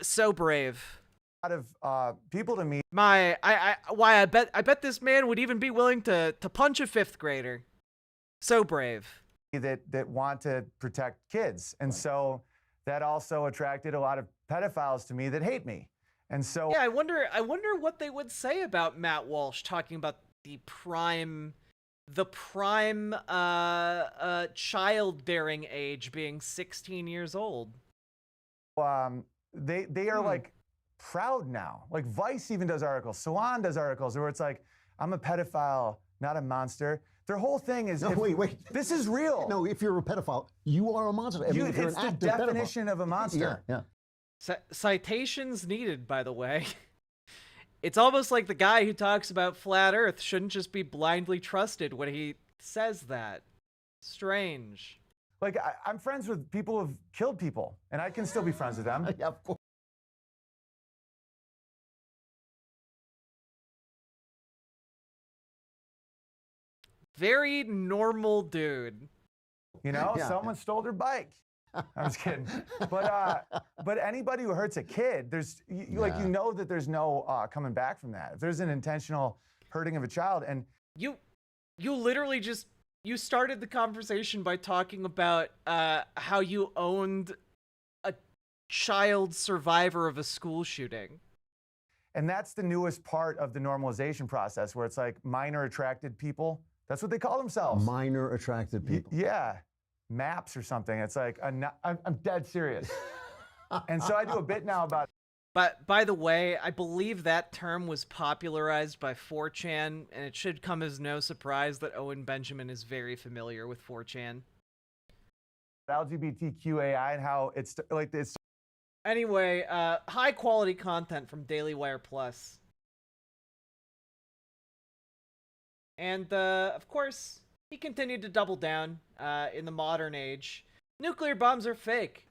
so brave. A lot of people to meet. I bet this man would even be willing to punch a 5th grader. So brave. That want to protect kids, and so that also attracted a lot of pedophiles to me that hate me. And so yeah, I wonder what they would say about Matt Walsh talking about the prime childbearing age being 16 years old. They are like proud now. Like Vice even does articles. Salon does articles where it's like, I'm a pedophile, not a monster. Their whole thing is, wait. This is real. No, if you're a pedophile, you are a monster. I mean, if you're it's an the definition of a monster. Yeah. Citations needed, by the way. It's almost like the guy who talks about flat Earth shouldn't just be blindly trusted when he says that. Strange. Like, I'm friends with people who've killed people, and I can still be friends with them. Yeah, of course. Very normal dude. Someone stole their bike. I'm just kidding. But anybody who hurts a kid, you know that there's no coming back from that. If there's an intentional hurting of a child, and you literally you started the conversation by talking about how you owned a child survivor of a school shooting. And that's the newest part of the normalization process, where it's like minor attracted people. That's what they call themselves. Minor attracted people. Yeah. maps or something. It's like, I'm dead serious. And so I do a bit now about. But by the way, I believe that term was popularized by 4chan, and it should come as no surprise that Owen Benjamin is very familiar with 4chan. LGBTQAI and how it's like this. Anyway, high quality content from Daily Wire Plus. And, of course, he continued to double down in the modern age. Nuclear bombs are fake.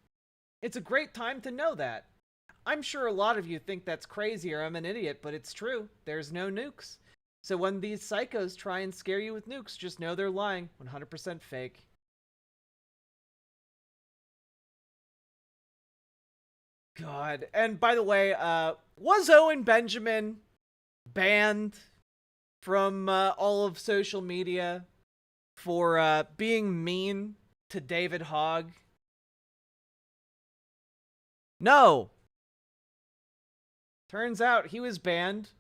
It's a great time to know that. I'm sure a lot of you think that's crazy or I'm an idiot, but it's true. There's no nukes. So when these psychos try and scare you with nukes, just know they're lying. 100% fake. God. And by the way, was Owen Benjamin banned from all of social media for being mean to David Hogg? No. Turns out he was banned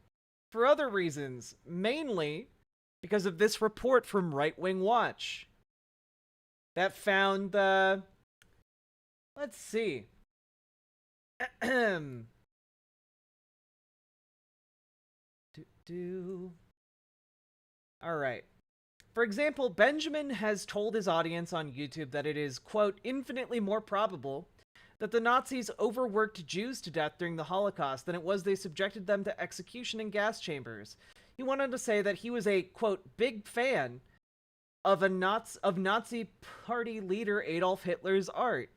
for other reasons, mainly because of this report from Right Wing Watch that found, let's see. All right. For example, Benjamin has told his audience on YouTube that it is, quote, infinitely more probable that the Nazis overworked Jews to death during the Holocaust than it was they subjected them to execution in gas chambers. He went on to say that he was a, quote, big fan of Nazi party leader Adolf Hitler's art.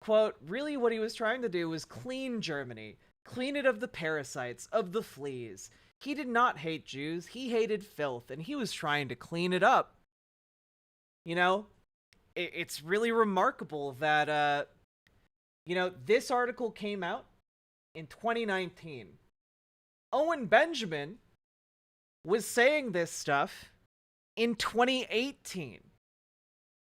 Quote, really what he was trying to do was clean Germany, clean it of the parasites, of the fleas. He did not hate Jews, he hated filth, and he was trying to clean it up. You know, it's really remarkable that, you know, this article came out in 2019. Owen Benjamin was saying this stuff in 2018.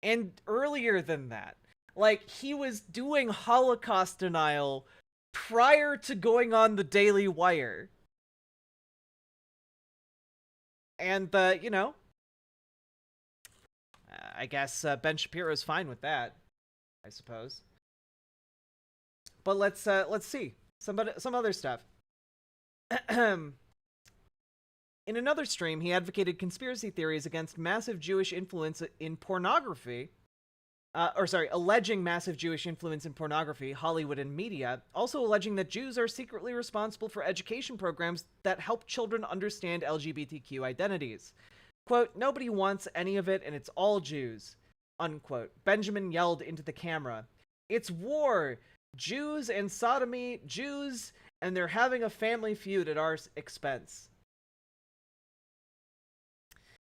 And earlier than that. Like, he was doing Holocaust denial prior to going on the Daily Wire. And, you know, I guess Ben Shapiro's fine with that, I suppose. But let's see some other stuff. In another stream, he advocated conspiracy theories against massive Jewish influence in pornography. Alleging massive Jewish influence in pornography, Hollywood, and media, also alleging that Jews are secretly responsible for education programs that help children understand LGBTQ identities. Quote, nobody wants any of it and it's all Jews, unquote. Benjamin yelled into the camera, it's war! Jews and sodomy, Jews, and they're having a family feud at our expense.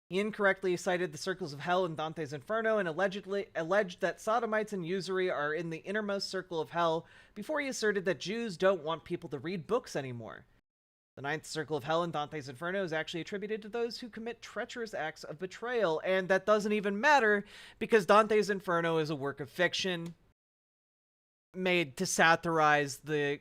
He incorrectly cited the circles of hell in Dante's Inferno and alleged that sodomites and usury are in the innermost circle of hell before he asserted that Jews don't want people to read books anymore. The ninth circle of hell in Dante's Inferno is actually attributed to those who commit treacherous acts of betrayal, and that doesn't even matter because Dante's Inferno is a work of fiction made to satirize the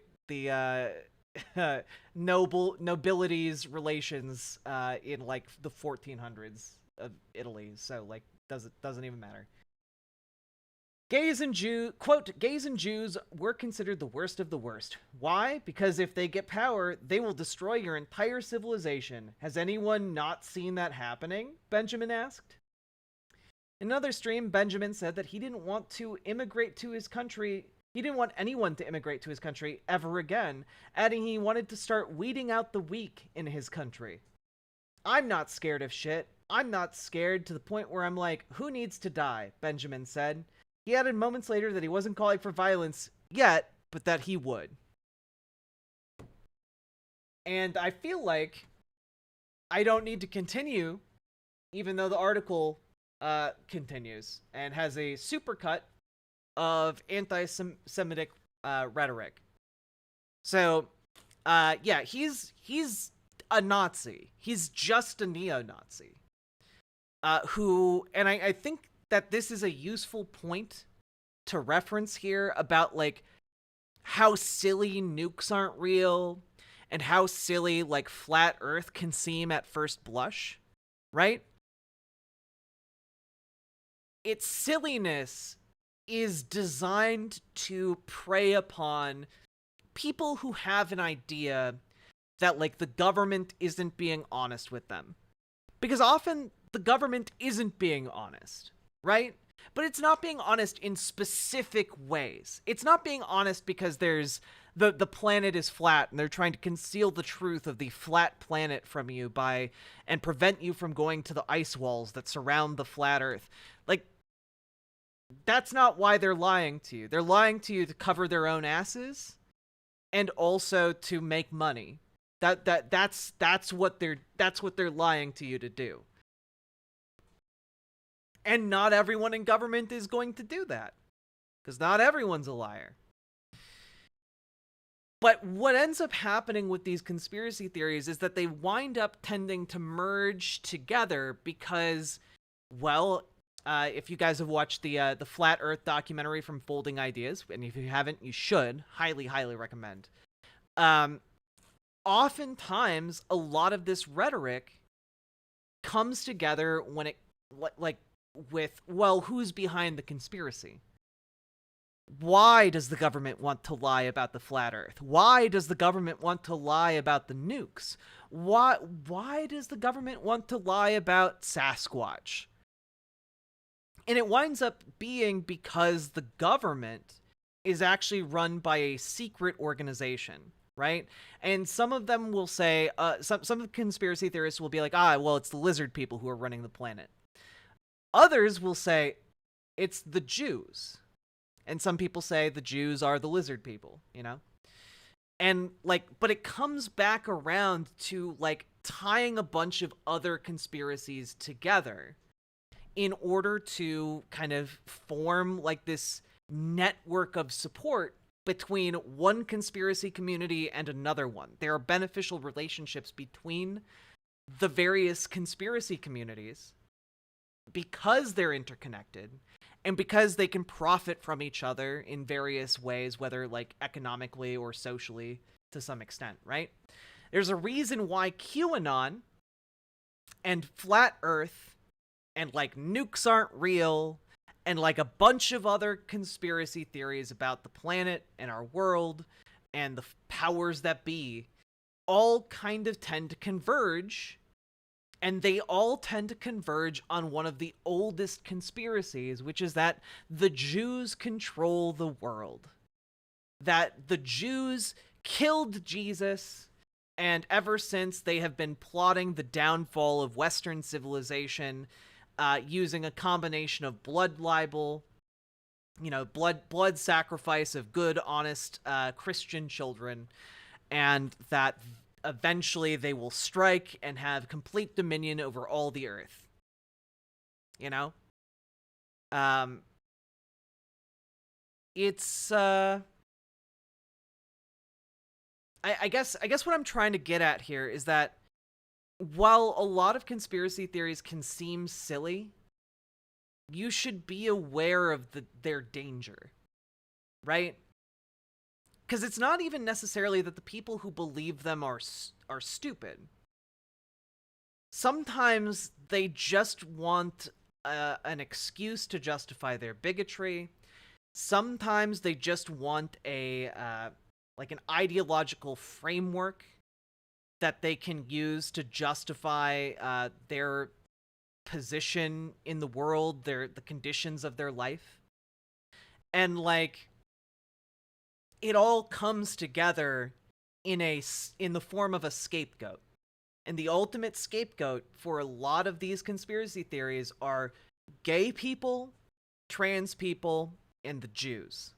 nobility's relations in like the 1400s of Italy. So like doesn't even matter. Gays and Jews were considered the worst of the worst. Why? Because if they get power, they will destroy your entire civilization. Has anyone not seen that happening? Benjamin asked. In another stream, Benjamin said that he didn't want to immigrate to his country. He didn't want anyone to immigrate to his country ever again, adding he wanted to start weeding out the weak in his country. I'm not scared of shit. I'm not scared to the point where I'm like, who needs to die? Benjamin said. He added moments later that he wasn't calling for violence yet, but that he would. And I feel like I don't need to continue, even though the article continues and has a supercut of anti-Semitic rhetoric. So, yeah, he's a Nazi. He's just a neo-Nazi. And I think that this is a useful point to reference here about, like, how silly nukes aren't real and how silly, like, flat Earth can seem at first blush, right? its silliness is designed to prey upon people who have an idea that, like, the government isn't being honest with them. Because often the government isn't being honest, right? But it's not being honest in specific ways. It's not being honest because there's the planet is flat and they're trying to conceal the truth of the flat planet from you and prevent you from going to the ice walls that surround the flat Earth. Like, that's not why they're lying to you. They're lying to you to cover their own asses and also to make money. That's what they're lying to you to do. And not everyone in government is going to do that, because not everyone's a liar. But what ends up happening with these conspiracy theories is that they wind up tending to merge together because, well, if you guys have watched the Flat Earth documentary from Folding Ideas, and if you haven't, you should. Highly, highly recommend. Oftentimes, a lot of this rhetoric comes together when it, with, well, who's behind the conspiracy? Why does the government want to lie about the flat Earth? Why does the government want to lie about the nukes? Why does the government want to lie about Sasquatch? And it winds up being because the government is actually run by a secret organization, right? And some of them will say, some of the conspiracy theorists will be like, well, it's the lizard people who are running the planet. Others will say, it's the Jews. And some people say the Jews are the lizard people, you know? And, but it comes back around to, tying a bunch of other conspiracies together in order to kind of form, this network of support between one conspiracy community and another one. There are beneficial relationships between the various conspiracy communities because they're interconnected and because they can profit from each other in various ways, whether economically or socially to some extent, right? There's a reason why QAnon and Flat Earth and nukes aren't real and a bunch of other conspiracy theories about the planet and our world and the powers that be all kind of tend to converge. And they all tend to converge on one of the oldest conspiracies, which is that the Jews control the world. That the Jews killed Jesus, and ever since they have been plotting the downfall of Western civilization, using a combination of blood libel, blood sacrifice of good, honest Christian children, and that eventually they will strike and have complete dominion over all the earth. It's I guess what I'm trying to get at here is that while a lot of conspiracy theories can seem silly, you should be aware of their danger, right? Because it's not even necessarily that the people who believe them are stupid. Sometimes they just want an excuse to justify their bigotry. Sometimes they just want an ideological framework that they can use to justify their position in the world, the conditions of their life. And it all comes together in the form of a scapegoat. And the ultimate scapegoat for a lot of these conspiracy theories are gay people, trans people, and the Jews.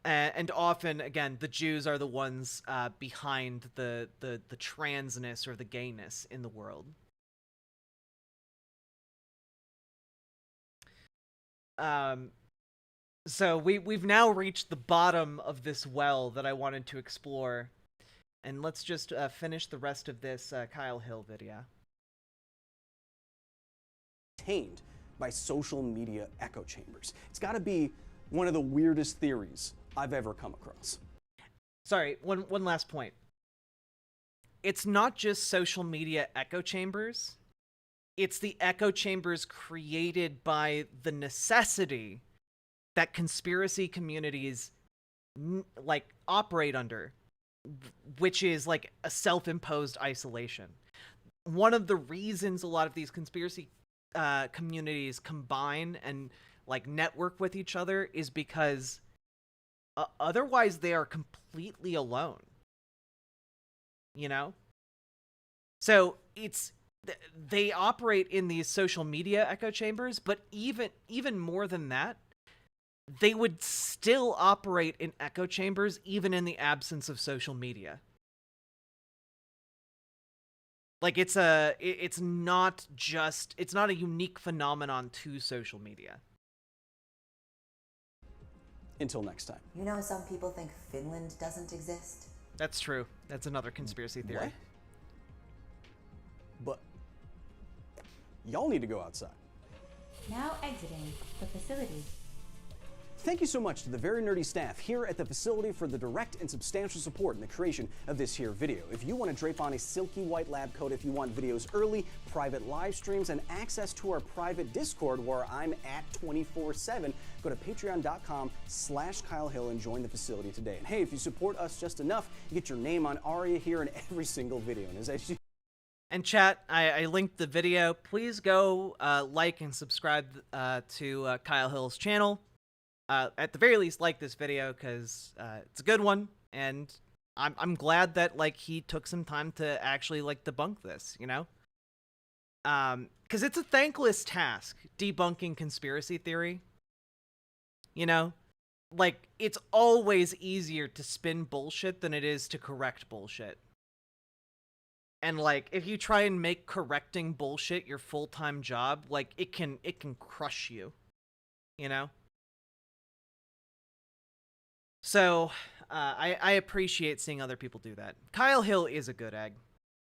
And often, again, the Jews are the ones behind the transness or the gayness in the world. So we've now reached the bottom of this well that I wanted to explore, and let's just finish the rest of this Kyle Hill video. Tamed by social media echo chambers. It's got to be one of the weirdest theories I've ever come across. Sorry, one last point. It's not just social media echo chambers. it's the echo chambers created by the necessity that conspiracy communities like operate under, which is like a self-imposed isolation. One of the reasons a lot of these conspiracy communities combine and like network with each other is because otherwise they are completely alone, you know? So they operate in these social media echo chambers, but even more than that, they would still operate in echo chambers even in the absence of social media. Like it's not a unique phenomenon to social media. Until next time. You know, some people think Finland doesn't exist. That's true. That's another conspiracy theory. What? But y'all need to go outside. Now exiting the facility. Thank you so much to the very nerdy staff here at the facility for the direct and substantial support in the creation of this here video. If you want to drape on a silky white lab coat, if you want videos early, private live streams, and access to our private Discord where I'm at 24/7, go to patreon.com/Kyle Hill and join the facility today. And hey, if you support us just enough, you get your name on Aria here in every single video. And as you And chat, I linked the video. Please go like and subscribe to Kyle Hill's channel. At the very least, like this video because it's a good one, and I'm glad that like he took some time to actually like debunk this, you know, because it's a thankless task debunking conspiracy theory. You know, like it's always easier to spin bullshit than it is to correct bullshit. And like if you try and make correcting bullshit your full-time job, like it can crush you, you know. So, I appreciate seeing other people do that. Kyle Hill is a good egg.